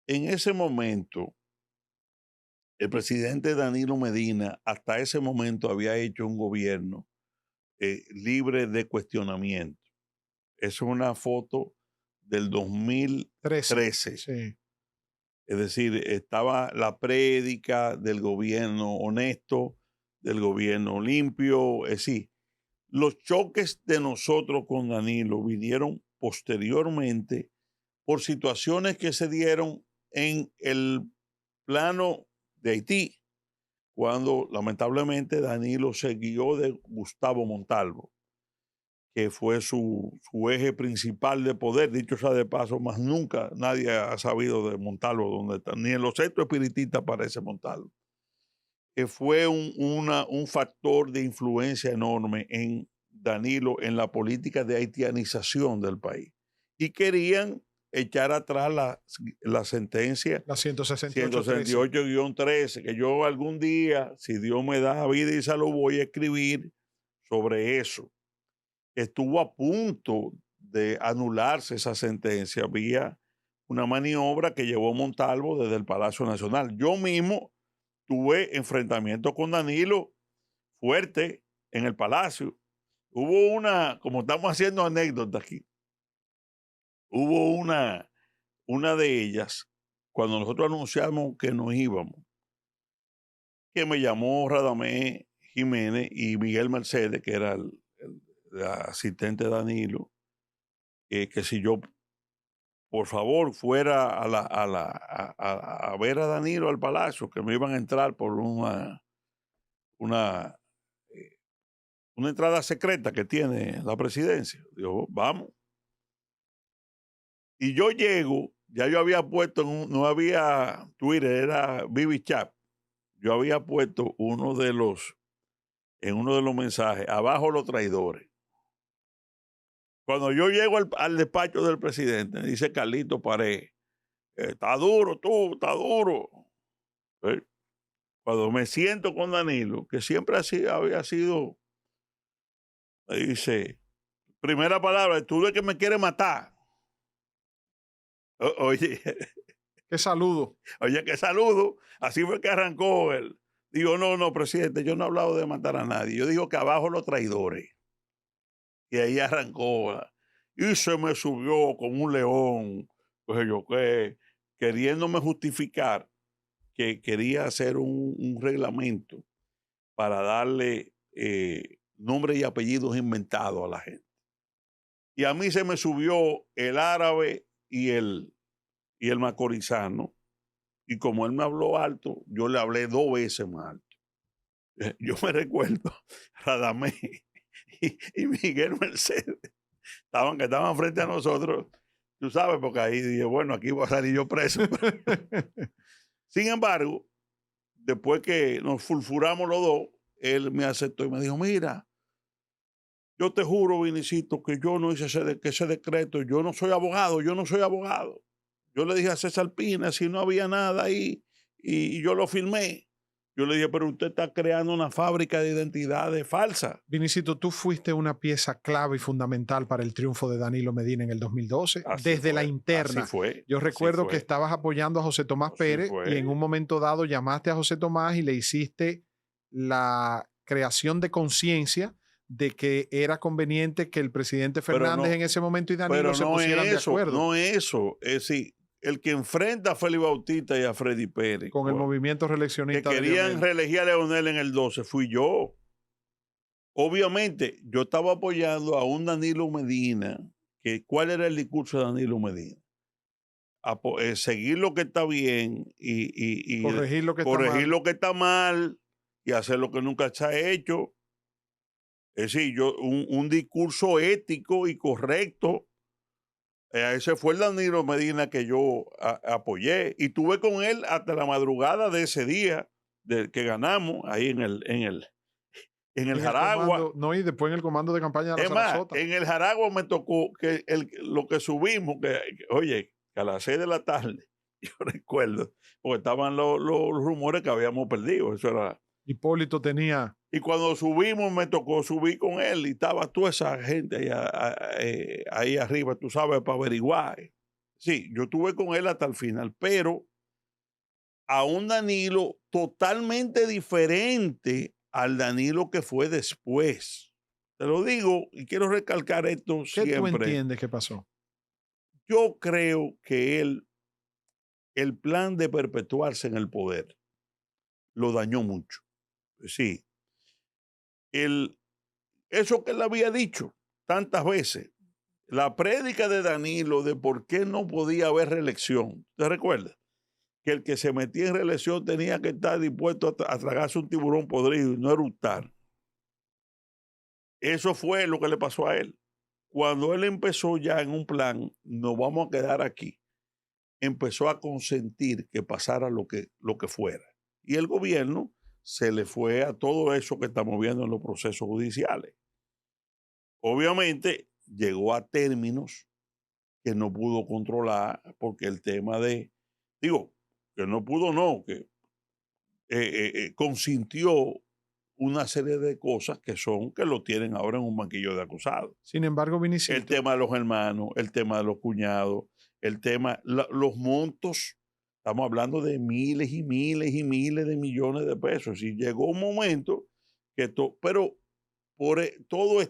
En ese momento, el presidente Danilo Medina hasta ese momento había hecho un gobierno libre de cuestionamiento. Es una foto del 2013. Sí. Es decir, estaba la prédica del gobierno honesto, del gobierno limpio. Es decir, los choques de nosotros con Danilo vinieron posteriormente por situaciones que se dieron en el plano de Haití, cuando lamentablemente Danilo se guió de Gustavo Montalvo, que fue su eje principal de poder, dicho sea de paso, más nunca nadie ha sabido de Montalvo dónde está, ni en los centros espiritistas aparece Montalvo, que fue un factor de influencia enorme en Danilo en la política de haitianización del país. Y querían echar atrás la sentencia, la 168-13, que yo algún día, si Dios me da vida y salud, voy a escribir sobre eso. Estuvo a punto de anularse esa sentencia. Había una maniobra que llevó Montalvo desde el Palacio Nacional. Yo mismo tuve enfrentamientos con Danilo fuerte en el Palacio. Hubo como estamos haciendo anécdotas aquí, hubo una de ellas, cuando nosotros anunciamos que nos íbamos, que me llamó Radamés Jiménez y Miguel Mercedes, que era el asistente de Danilo, que si yo, por favor, fuera a ver a Danilo al Palacio, que me iban a entrar por una entrada secreta que tiene la presidencia. Digo, vamos. Y yo llego, ya yo había puesto, no había Twitter, era BB Chat. Yo había puesto en uno de los mensajes, abajo los traidores. Cuando yo llego al despacho del presidente, me dice Carlito Pared, está duro tú, está duro. Cuando me siento con Danilo, que siempre había sido, me dice, primera palabra, tú de que me quieres matar. Oye. Qué saludo. Oye, qué saludo. Así fue que arrancó él. Digo, no, presidente, yo no he hablado de matar a nadie. Yo digo que abajo los traidores. Y ahí arrancó. Y se me subió como un león. Pues yo queriéndome justificar que quería hacer un reglamento para darle nombres y apellidos inventados a la gente. Y a mí se me subió el árabe y el macorizano, y como él me habló alto, yo le hablé 2 veces más alto. Yo me recuerdo, Radamés y Miguel Mercedes, que estaban frente a nosotros, tú sabes, porque ahí dije, bueno, aquí voy a salir yo preso. Sin embargo, después que nos sulfuramos los dos, él me aceptó y me dijo, mira, yo te juro, Vinicito, que yo no hice ese decreto, yo no soy abogado, yo no soy abogado. Yo le dije a César Pina si no había nada ahí y yo lo firmé. Yo le dije, pero usted está creando una fábrica de identidades falsas. Vinicito, tú fuiste una pieza clave y fundamental para el triunfo de Danilo Medina en el 2012, Así desde la fue, interna. así fue, Yo así recuerdo que fue, estabas apoyando a José Tomás así Pérez y en fue. un momento dado llamaste a José Tomás y le hiciste la creación de conciencia de que era conveniente que el presidente Pero Fernández no, en ese momento y Danilo pero se no pusieran de es eso, acuerdo no es eso. Es decir, el que enfrenta a Félix Bautista y a Freddy Pérez, con el movimiento que reeleccionista de querían Leonel. reelegir a Leonel en el 12, fui yo. Obviamente, yo estaba apoyando a un Danilo Medina, que ¿cuál era el discurso de Danilo Medina? Seguir lo que está bien y Corregir lo que está corregir mal. lo que está mal y hacer lo que nunca se ha hecho. Es decir, un discurso ético y correcto. Ese fue el Danilo Medina que yo apoyé y tuve con él hasta la madrugada de ese día que ganamos ahí en el Jaragua. No, y después en el comando de campaña de la Es más, Sarasota. en el Jaragua me tocó que lo que subimos, oye, que a las 6 de la tarde, yo recuerdo, porque estaban los rumores que habíamos perdido. Eso era. Hipólito tenía. Y cuando subimos, me tocó subir con él y estaba toda esa gente ahí arriba, tú sabes, para averiguar. Sí, yo estuve con él hasta el final, pero a un Danilo totalmente diferente al Danilo que fue después. Te lo digo y quiero recalcar esto ¿Qué tú siempre. entiendes que pasó? Yo creo que el plan de perpetuarse en el poder lo dañó mucho. Sí, eso que él había dicho tantas veces, la prédica de Danilo de por qué no podía haber reelección. ¿Te recuerdas? Que el que se metía en reelección tenía que estar dispuesto a tragarse un tiburón podrido y no eructar. Eso fue lo que le pasó a él. Cuando él empezó ya en un plan, nos vamos a quedar aquí, empezó a consentir que pasara lo que fuera. Y el gobierno se le fue a todo eso que estamos viendo en los procesos judiciales. Obviamente llegó a términos que no pudo controlar porque el tema que no pudo, no, que consintió una serie de cosas que lo tienen ahora en un banquillo de acusados. Sin embargo, Vinicito. El tema de los hermanos, el tema de los cuñados, los montos, estamos hablando de miles y miles y miles de millones de pesos. Y llegó un momento pero todo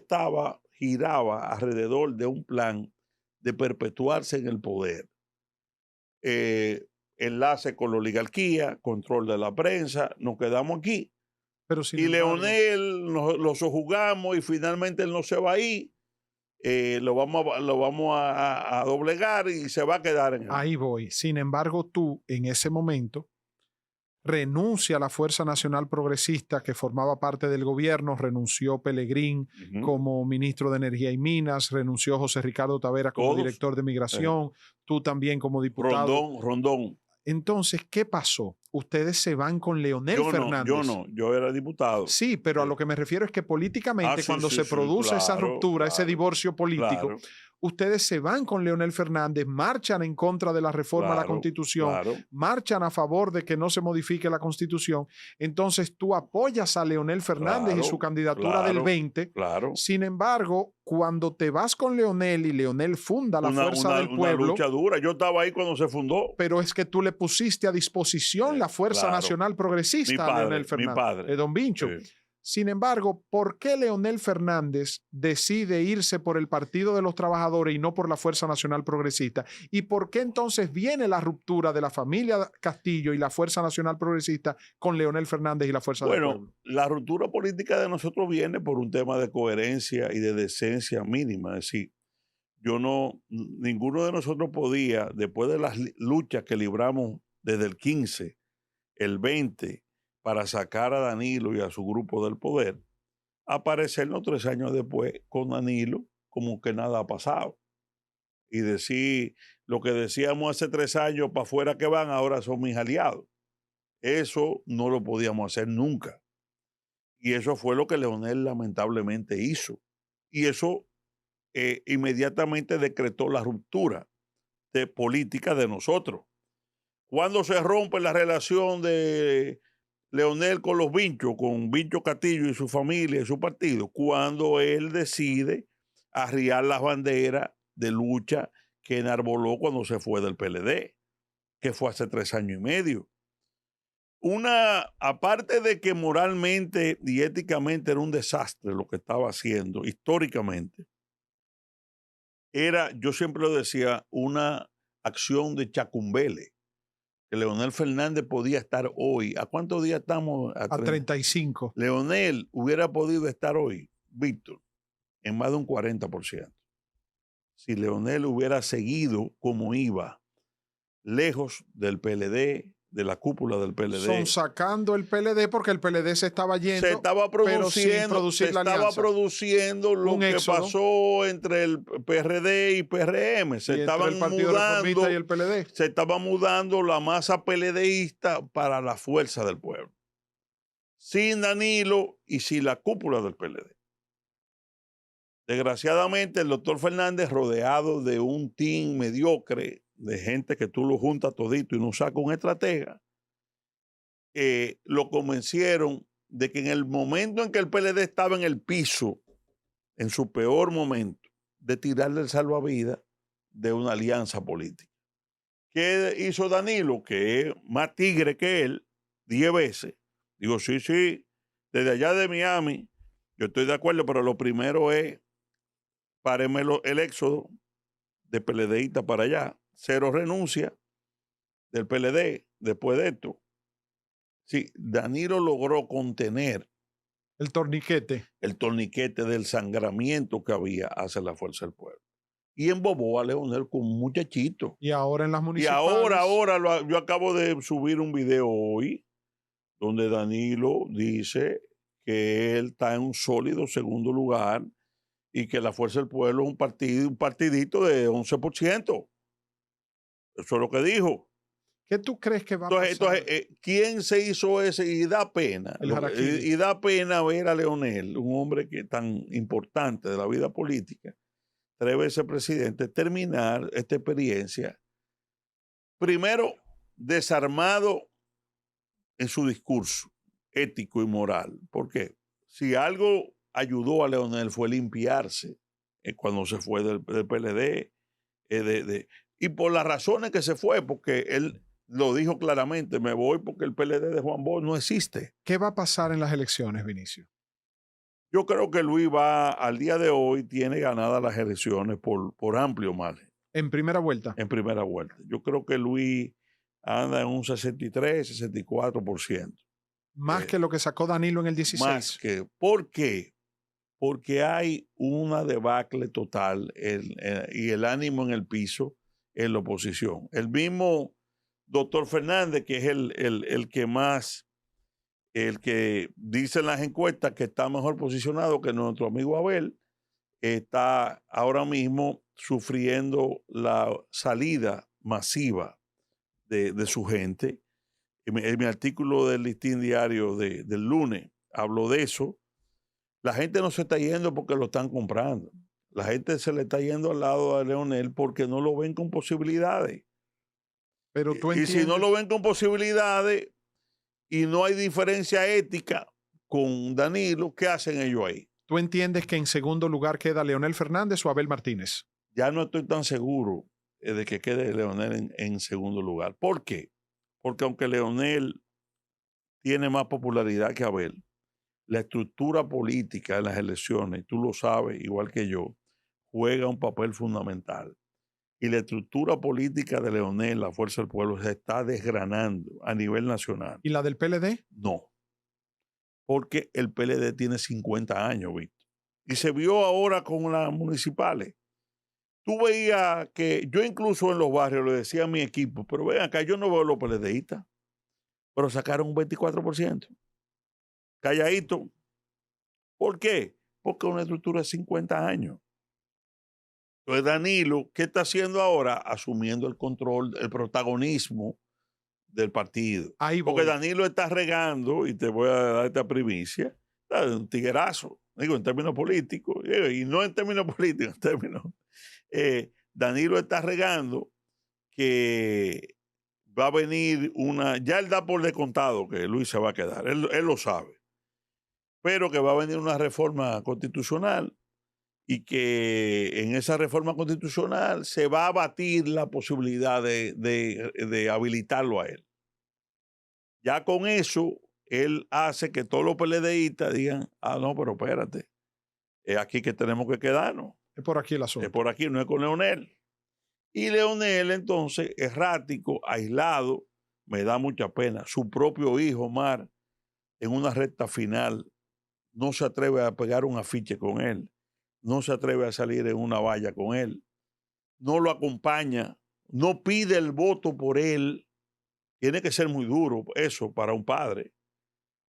giraba alrededor de un plan de perpetuarse en el poder. Enlace con la oligarquía, control de la prensa, nos quedamos aquí. Pero sin y embargo, Leonel lo sojugamos y finalmente él no se va a ir. Lo vamos a doblegar y se va a quedar en él. Ahí voy. Sin embargo, tú en ese momento renuncia a la Fuerza Nacional Progresista que formaba parte del gobierno, renunció Pelegrín como ministro de Energía y Minas, renunció José Ricardo Tavera como director de Migración, tú también como diputado. Rondón. Entonces, ¿qué pasó? Ustedes se van con Leonel Fernández. Yo era diputado. Sí, pero a lo que me refiero es que políticamente cuando se produce esa ruptura, ese divorcio político, ustedes se van con Leonel Fernández, marchan en contra de la reforma a la Constitución, marchan a favor de que no se modifique la Constitución. Entonces tú apoyas a Leonel Fernández y su candidatura del 20. Sin embargo, cuando te vas con Leonel y Leonel funda la Fuerza del Pueblo. Una lucha dura. Yo estaba ahí cuando se fundó. Pero es que tú le pusiste a disposición la Fuerza Nacional Progresista a Leonel Fernández. Don Vincho. Sin embargo, ¿por qué Leonel Fernández decide irse por el Partido de los Trabajadores y no por la Fuerza Nacional Progresista? ¿Y por qué entonces viene la ruptura de la familia Castillo y la Fuerza Nacional Progresista con Leonel Fernández y la Fuerza del Pueblo? Bueno, la ruptura política de nosotros viene por un tema de coherencia y de decencia mínima. Es decir, ninguno de nosotros podía, después de las luchas que libramos desde el 15, el 20, para sacar a Danilo y a su grupo del poder, aparecernos 3 años después con Danilo como que nada ha pasado. Y decir lo que decíamos hace 3 años, para afuera que van, ahora son mis aliados. Eso no lo podíamos hacer nunca. Y eso fue lo que Leonel lamentablemente hizo. Y eso inmediatamente decretó la ruptura de política de nosotros. Cuando se rompe la relación de Leonel con los Vinchos, con Vincho Castillo y su familia y su partido, cuando él decide arriar las banderas de lucha que enarboló cuando se fue del PLD, que fue hace 3 años y medio. Aparte de que moralmente y éticamente era un desastre lo que estaba haciendo, históricamente, yo siempre lo decía, una acción de Chacumbele, que Leonel Fernández podía estar hoy. ¿A cuántos días estamos? A 35. Leonel hubiera podido estar hoy, Víctor, en más de un 40%. Si Leonel hubiera seguido como iba, lejos del PLD, de la cúpula del PLD. Son sacando el PLD porque el PLD se estaba yendo. Se estaba produciendo lo que pasó entre el PRD y PRM. Se estaban mudando y el PLD. Se estaba mudando la masa PLDista para la fuerza del pueblo. Sin Danilo y sin la cúpula del PLD. Desgraciadamente, el doctor Fernández, rodeado de un team mediocre, de gente que tú lo juntas todito y no sacas un estratega, lo convencieron de que en el momento en que el PLD estaba en el piso, en su peor momento, de tirarle el salvavidas de una alianza política. ¿Qué hizo Danilo? Que es más tigre que él, 10 veces. Digo, sí, desde allá de Miami, yo estoy de acuerdo, pero lo primero es páreme el éxodo de PLDista para allá. 0 renuncia del PLD después de esto. Sí, Danilo logró contener el torniquete del sangramiento que había hacia la fuerza del pueblo. Y embobó a Leonel con un muchachito. Y ahora en las municipales. Y ahora yo acabo de subir un video hoy donde Danilo dice que él está en un sólido segundo lugar y que la fuerza del pueblo es un partidito de 11%. Eso es lo que dijo. ¿Qué tú crees que va a pasar? Entonces, ¿quién se hizo ese? Y da pena. Y da pena ver a Leonel, un hombre que tan importante de la vida política, 3 veces presidente, terminar esta experiencia, primero, desarmado en su discurso ético y moral. ¿Por qué? Si algo ayudó a Leonel fue limpiarse cuando se fue del PLD, y por las razones que se fue, porque él lo dijo claramente, me voy porque el PLD de Juan Bosch no existe. ¿Qué va a pasar en las elecciones, Vinicio? Yo creo que Luis al día de hoy, tiene ganadas las elecciones por amplio margen. ¿En primera vuelta? En primera vuelta. Yo creo que Luis anda en un 63, 64%. Más que lo que sacó Danilo en el 16. Más que. ¿Por qué? Porque hay una debacle total y el ánimo en el piso en la oposición. El mismo doctor Fernández, que es el que dice en las encuestas que está mejor posicionado que nuestro amigo Abel, está ahora mismo sufriendo la salida masiva de su gente. En mi artículo del Listín Diario del lunes hablo de eso. La gente no se está yendo porque lo están comprando. La gente se le está yendo al lado de Leonel porque no lo ven con posibilidades. Pero tú entiendes. Y si no lo ven con posibilidades y no hay diferencia ética con Danilo, ¿qué hacen ellos ahí? ¿Tú entiendes que en segundo lugar queda Leonel Fernández o Abel Martínez? Ya no estoy tan seguro de que quede Leonel en segundo lugar. ¿Por qué? Porque aunque Leonel tiene más popularidad que Abel, la estructura política de las elecciones, tú lo sabes igual que yo, juega un papel fundamental. Y la estructura política de Leonel, la Fuerza del Pueblo, se está desgranando a nivel nacional. ¿Y la del PLD? No. Porque el PLD tiene 50 años, Víctor. Y se vio ahora con las municipales. Tú veías que yo incluso en los barrios le decía a mi equipo, pero ven acá, yo no veo los PLDistas, pero sacaron un 24%. Calladito. ¿Por qué? Porque es una estructura de 50 años. Entonces Danilo, ¿qué está haciendo ahora? Asumiendo el control, el protagonismo del partido. Ahí voy. Porque Danilo está regando, y te voy a dar esta primicia, Un tiguerazo, digo, en términos políticos, y no en términos políticos, en términos. Danilo está regando que va a venir ya él da por descontado que Luis se va a quedar, él lo sabe, pero que va a venir una reforma constitucional y que en esa reforma constitucional se va a abatir la posibilidad de habilitarlo a él. Ya con eso, él hace que todos los PLDistas digan, no, pero espérate, es aquí que tenemos que quedarnos. Es por aquí el asunto. Es por aquí, no es con Leonel. Y Leonel, entonces, errático, aislado, me da mucha pena. Su propio hijo, Omar, en una recta final, no se atreve a pegar un afiche con él, no se atreve a salir en una valla con él, no lo acompaña, no pide el voto por él. Tiene que ser muy duro eso para un padre.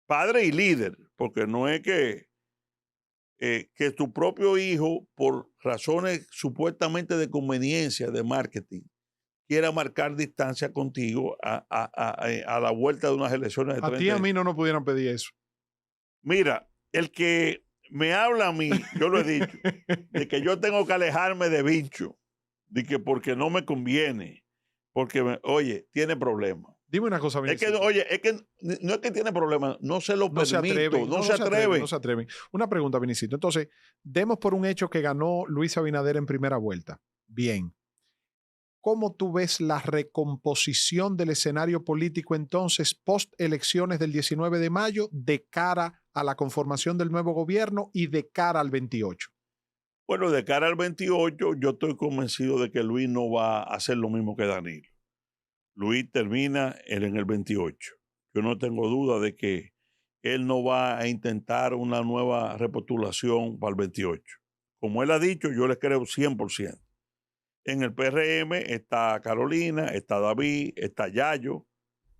Padre y líder, porque no es que tu propio hijo, por razones supuestamente de conveniencia, de marketing, quiera marcar distancia contigo a la vuelta de unas elecciones de 30 A ti y a mí no nos pudieran pedir eso. Mira, el que me habla a mí, yo lo he dicho, de que yo tengo que alejarme de Vincho, de que porque no me conviene, porque, oye, tiene problemas. Dime una cosa, Vinicius. Es que no es que tiene problemas, no se lo permito, no se atreven. Una pregunta, Vinicius. Entonces, demos por un hecho que ganó Luis Abinader en primera vuelta. Bien. ¿Cómo tú ves la recomposición del escenario político entonces post elecciones del 19 de mayo de cara a la conformación del nuevo gobierno y de cara al 28? Bueno, de cara al 28 yo estoy convencido de que Luis no va a hacer lo mismo que Danilo. Luis termina en el 28. Yo no tengo duda de que él no va a intentar una nueva repostulación para el 28. Como él ha dicho, yo le creo 100%. En el PRM está Carolina, está David, está Yayo,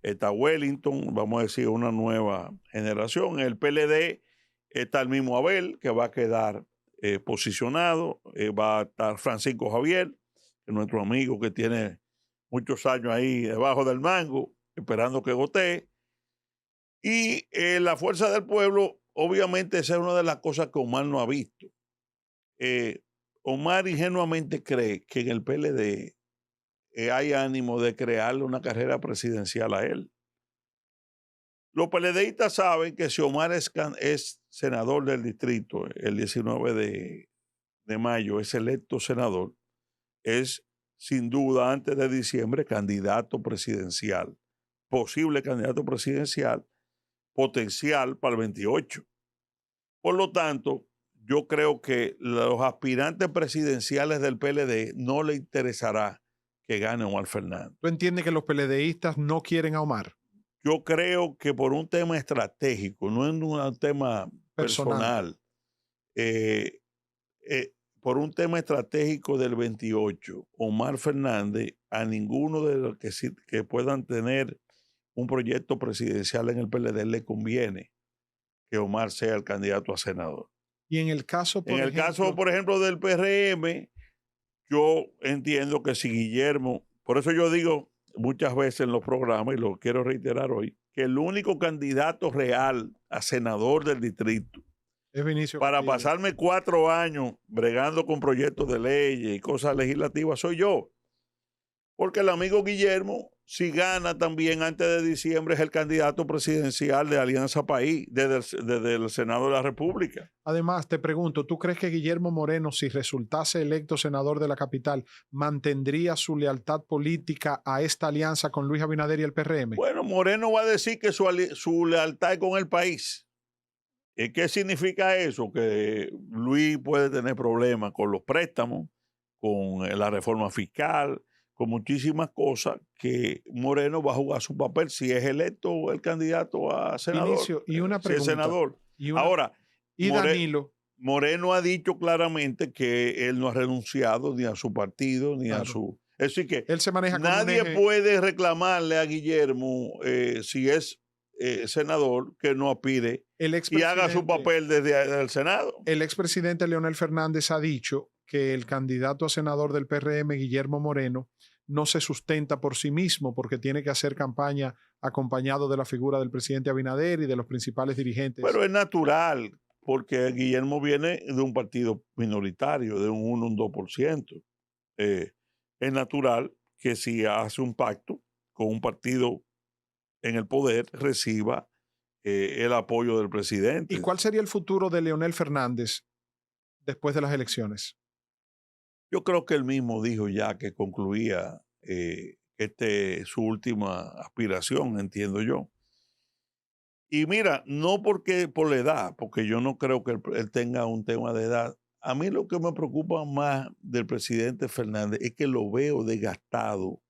está Wellington, vamos a decir una nueva generación. En el PLD está el mismo Abel, que va a quedar posicionado. Va a estar Francisco Javier, que es nuestro amigo que tiene muchos años ahí debajo del mango, esperando que gotee. Y la fuerza del pueblo, obviamente, esa es una de las cosas que Omar no ha visto. Omar ingenuamente cree que en el PLD hay ánimo de crearle una carrera presidencial a él. Los PLDistas saben que si Omar es senador del distrito el 19 de mayo, es electo senador, es sin duda antes de diciembre candidato presidencial, posible candidato presidencial, potencial para el 28. Por lo tanto, yo creo que los aspirantes presidenciales del PLD no le interesará que gane Omar Fernández. ¿Tú entiendes que los PLDistas no quieren a Omar? Yo creo que por un tema estratégico, no en un tema personal, por un tema estratégico del 28, Omar Fernández, a ninguno de los que puedan tener un proyecto presidencial en el PLD le conviene que Omar sea el candidato a senador. Y en el caso, por ejemplo, del PRM, yo entiendo que si Guillermo, por eso yo digo muchas veces en los programas, y lo quiero reiterar hoy, que el único candidato real a senador del distrito, es Vinicio para Castillo. Pasarme 4 años bregando con proyectos de leyes y cosas legislativas, soy yo. Porque el amigo Guillermo, si gana también antes de diciembre, es el candidato presidencial de Alianza País desde el Senado de la República. Además, te pregunto, ¿tú crees que Guillermo Moreno, si resultase electo senador de la capital, mantendría su lealtad política a esta alianza con Luis Abinader y el PRM? Bueno, Moreno va a decir que su lealtad es con el país. ¿Qué significa eso? Que Luis puede tener problemas con los préstamos, con la reforma fiscal, con muchísimas cosas que Moreno va a jugar su papel si es electo el candidato a senador. Inicio, y una pregunta. Si es senador. Ahora, Danilo. Moreno ha dicho claramente que él no ha renunciado ni a su partido, ni a su... Es decir que él se maneja nadie puede reclamarle a Guillermo, si es senador, que no aspire y haga su papel desde el Senado. El expresidente Leonel Fernández ha dicho que el candidato a senador del PRM, Guillermo Moreno, no se sustenta por sí mismo porque tiene que hacer campaña acompañado de la figura del presidente Abinader y de los principales dirigentes. Pero es natural, porque Guillermo viene de un partido minoritario, de un 1, un 2%. Es natural que si hace un pacto con un partido en el poder, reciba el apoyo del presidente. ¿Y cuál sería el futuro de Leonel Fernández después de las elecciones? Yo creo que él mismo dijo ya que concluía su última aspiración, entiendo yo. Y mira, no porque por la edad, porque yo no creo que él tenga un tema de edad. A mí lo que me preocupa más del presidente Fernández es que lo veo desgastado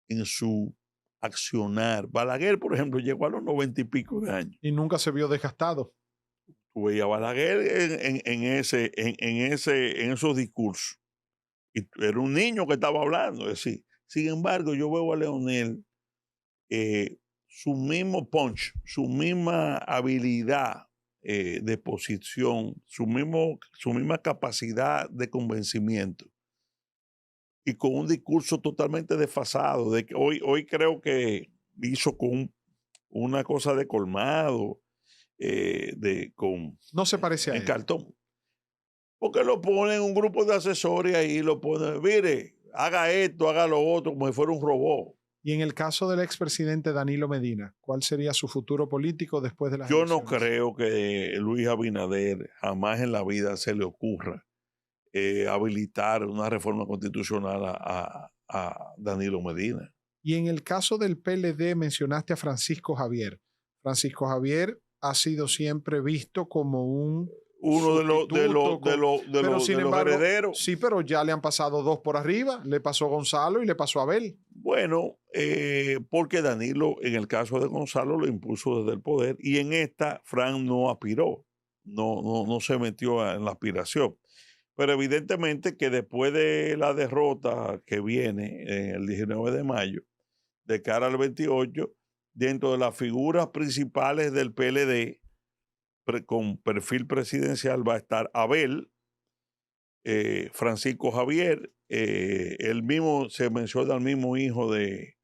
en su accionar. Balaguer, por ejemplo, llegó a los 90 y pico de años. Y nunca se vio desgastado. Tú veías a Balaguer en esos discursos. Y era un niño que estaba hablando. Es decir, sin embargo, yo veo a Leonel su mismo punch, su misma habilidad de posición, su misma capacidad de convencimiento y con un discurso totalmente desfasado. De que hoy creo que hizo con una cosa de colmado, No se parece a en él. cartón. Porque lo ponen un grupo de asesores ahí, lo ponen, mire, haga esto, haga lo otro, como si fuera un robot. Y en el caso del expresidente Danilo Medina, ¿cuál sería su futuro político después de las Yo no elecciones? creo que Luis Abinader jamás en la vida se le ocurra habilitar una reforma constitucional a Danilo Medina. Y en el caso del PLD mencionaste a Francisco Javier. Francisco Javier ha sido siempre visto como uno de los herederos. Sí, pero ya le han pasado dos por arriba. Le pasó Gonzalo y le pasó Abel. Bueno, porque Danilo, en el caso de Gonzalo, lo impuso desde el poder y en esta, Fran no aspiró, no se metió en la aspiración. Pero evidentemente que después de la derrota que viene el 19 de mayo, de cara al 28, dentro de las figuras principales del PLD, con perfil presidencial, va a estar Abel, Francisco Javier, el mismo, se menciona al mismo hijo de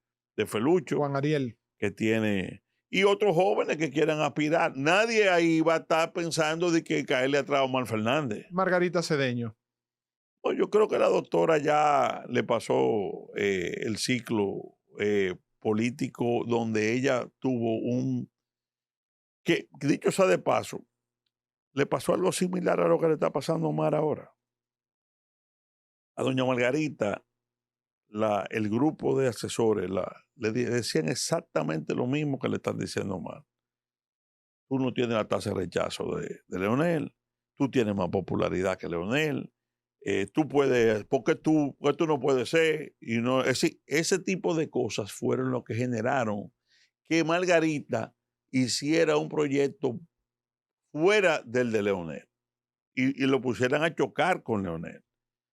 Felucho, Juan Ariel, que tiene, y otros jóvenes que quieran aspirar. Nadie ahí va a estar pensando de que caerle atrás a Omar Fernández. Margarita Cedeño. Pues yo creo que la doctora ya le pasó el ciclo político donde ella tuvo que dicho sea de paso, le pasó algo similar a lo que le está pasando a Omar ahora. A doña Margarita, el grupo de asesores le decían exactamente lo mismo que le están diciendo a Omar. Tú no tienes la tasa de rechazo de Leonel, tú tienes más popularidad que Leonel, tú puedes, porque tú no puedes ser, y no, es decir, ese tipo de cosas fueron lo que generaron que Margarita hiciera un proyecto fuera del de Leonel y lo pusieran a chocar con Leonel.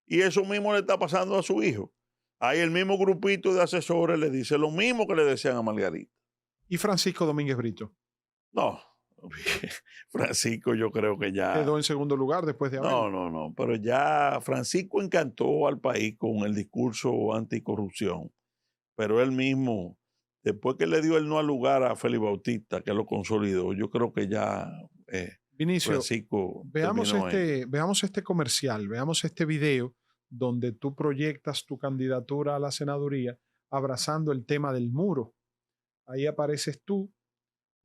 Y eso mismo le está pasando a su hijo. Ahí el mismo grupito de asesores le dice lo mismo que le decían a Margarita. ¿Y Francisco Domínguez Brito? No, Francisco yo creo que ya... Quedó en segundo lugar después de Abel. No, pero ya Francisco encantó al país con el discurso anticorrupción, pero él mismo, después que le dio el no al lugar a Félix Bautista, que lo consolidó, yo creo que ya Vinicio, Francisco veamos este comercial, veamos este video donde tú proyectas tu candidatura a la senaduría abrazando el tema del muro. Ahí apareces tú,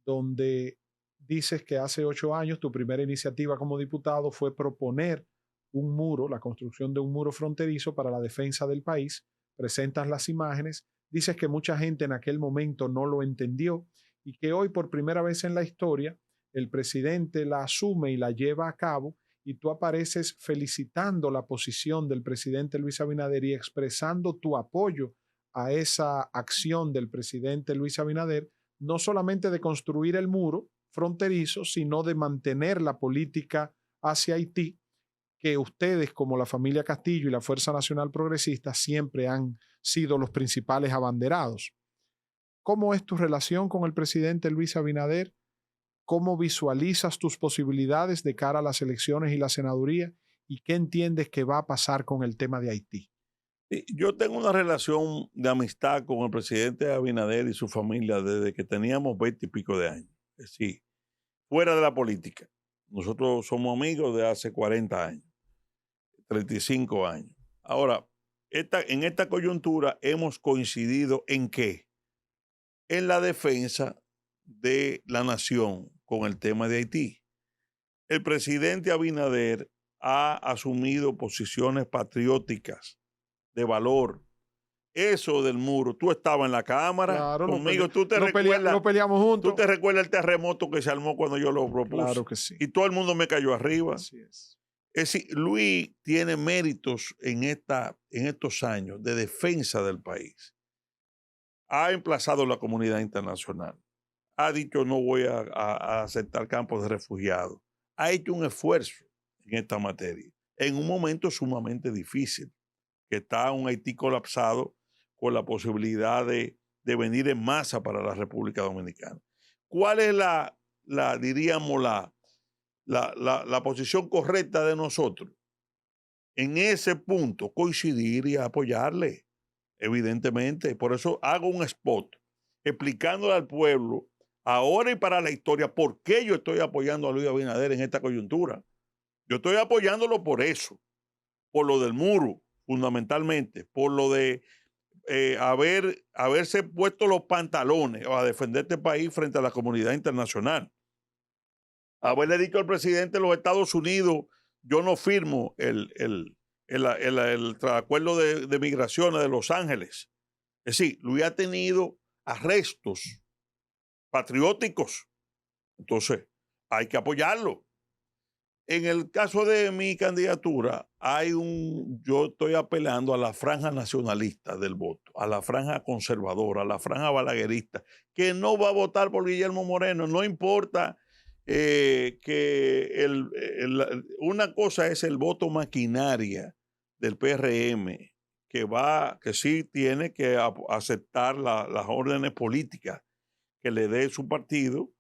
donde dices que hace 8 años tu primera iniciativa como diputado fue proponer un muro, la construcción de un muro fronterizo para la defensa del país. Presentas las imágenes, dices que mucha gente en aquel momento no lo entendió y que hoy por primera vez en la historia el presidente la asume y la lleva a cabo y tú apareces felicitando la posición del presidente Luis Abinader y expresando tu apoyo a esa acción del presidente Luis Abinader, no solamente de construir el muro fronterizo, sino de mantener la política hacia Haití, que ustedes como la familia Castillo y la Fuerza Nacional Progresista siempre han sido los principales abanderados. ¿Cómo es tu relación con el presidente Luis Abinader? ¿Cómo visualizas tus posibilidades de cara a las elecciones y la senaduría? ¿Y qué entiendes que va a pasar con el tema de Haití? Yo tengo una relación de amistad con el presidente Abinader y su familia desde que teníamos 20 y pico de años. Es decir, fuera de la política. Nosotros somos amigos de hace 40 años, 35 años. Ahora, en esta coyuntura hemos coincidido ¿en qué? En la defensa de la nación con el tema de Haití. El presidente Abinader ha asumido posiciones patrióticas de valor. Eso del muro, tú estabas en la Cámara Claro, conmigo, tú te lo recuerdas, peleamos juntos. tú te recuerdas el terremoto que se armó cuando yo lo propuse. Claro que sí. Y todo el mundo me cayó arriba. Así es. Es decir, Luis tiene méritos en estos años de defensa del país. Ha emplazado a la comunidad internacional. Ha dicho no voy a aceptar campos de refugiados. Ha hecho un esfuerzo en esta materia en un momento sumamente difícil, que está un Haití colapsado con la posibilidad de venir en masa para la República Dominicana. ¿Cuál es diríamos, la posición correcta de nosotros? En ese punto, coincidir y apoyarle, evidentemente. Por eso hago un spot explicándole al pueblo, ahora y para la historia, por qué yo estoy apoyando a Luis Abinader en esta coyuntura. Yo estoy apoyándolo por eso, por lo del muro, fundamentalmente, por lo de haberse puesto los pantalones a defender este país frente a la comunidad internacional. Haberle dicho al presidente de los Estados Unidos, yo no firmo el acuerdo de migraciones de Los Ángeles. Es decir, Luis ha tenido arrestos patrióticos. Entonces, hay que apoyarlo. En el caso de mi candidatura, yo estoy apelando a la franja nacionalista del voto, a la franja conservadora, a la franja balaguerista, que no va a votar por Guillermo Moreno. No importa una cosa es el voto maquinaria del PRM, que sí tiene que aceptar las órdenes políticas que le dé su partido,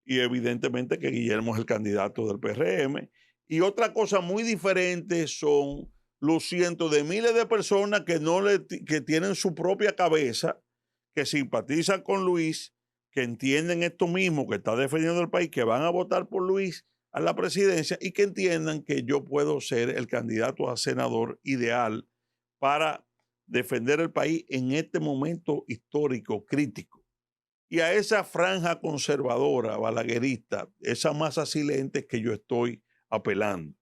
y evidentemente que Guillermo es el candidato del PRM. Y otra cosa muy diferente son los cientos de miles de personas que tienen su propia cabeza, que simpatizan con Luis, que entienden esto mismo, que está defendiendo el país, que van a votar por Luis a la presidencia y que entiendan que yo puedo ser el candidato a senador ideal para defender el país en este momento histórico crítico. Y a esa franja conservadora, balaguerista, esa masa silente que yo estoy apelando.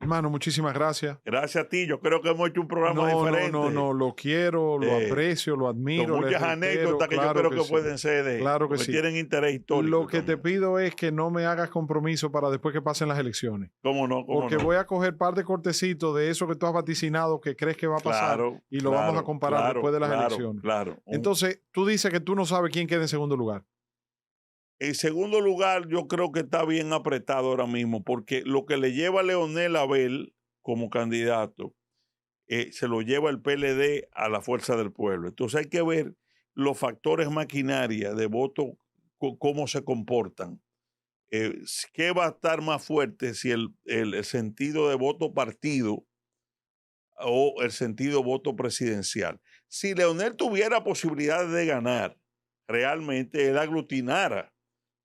Hermano, muchísimas gracias. Gracias a ti. Yo creo que hemos hecho un programa diferente. No, lo quiero, lo aprecio, lo admiro. Con muchas anécdotas que yo creo que pueden ser que tienen interés histórico. Lo que te pido es que no me hagas compromiso para después que pasen las elecciones. ¿Cómo no? Porque voy a coger par de cortecitos de eso que tú has vaticinado que crees que va a pasar y lo vamos a comparar después de las elecciones. Entonces, tú dices que tú no sabes quién queda en segundo lugar. En segundo lugar, yo creo que está bien apretado ahora mismo, porque lo que le lleva a Leonel Abel como candidato, se lo lleva el PLD a la Fuerza del Pueblo. Entonces hay que ver los factores maquinaria de voto, cómo se comportan. ¿Qué va a estar más fuerte, si el sentido de voto partido o el sentido de voto presidencial? Si Leonel tuviera posibilidades de ganar, realmente él aglutinara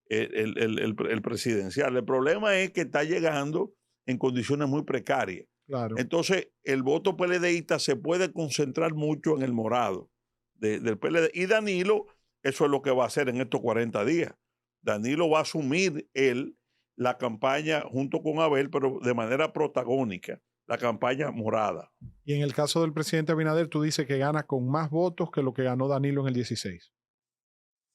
el presidencial. El problema es que está llegando en condiciones muy precarias. Claro. Entonces, el voto PLDista se puede concentrar mucho en el morado del PLD. Y Danilo, eso es lo que va a hacer en estos 40 días. Danilo va a asumir la campaña junto con Abel, pero de manera protagónica, la campaña morada. Y en el caso del presidente Abinader, tú dices que gana con más votos que lo que ganó Danilo en el 16.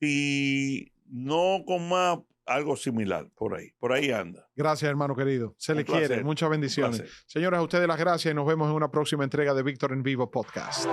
Y no con más, algo similar, por ahí anda. Gracias, hermano querido. Se le quiere. Muchas bendiciones. Señoras, a ustedes las gracias y nos vemos en una próxima entrega de Víctor en Vivo Podcast.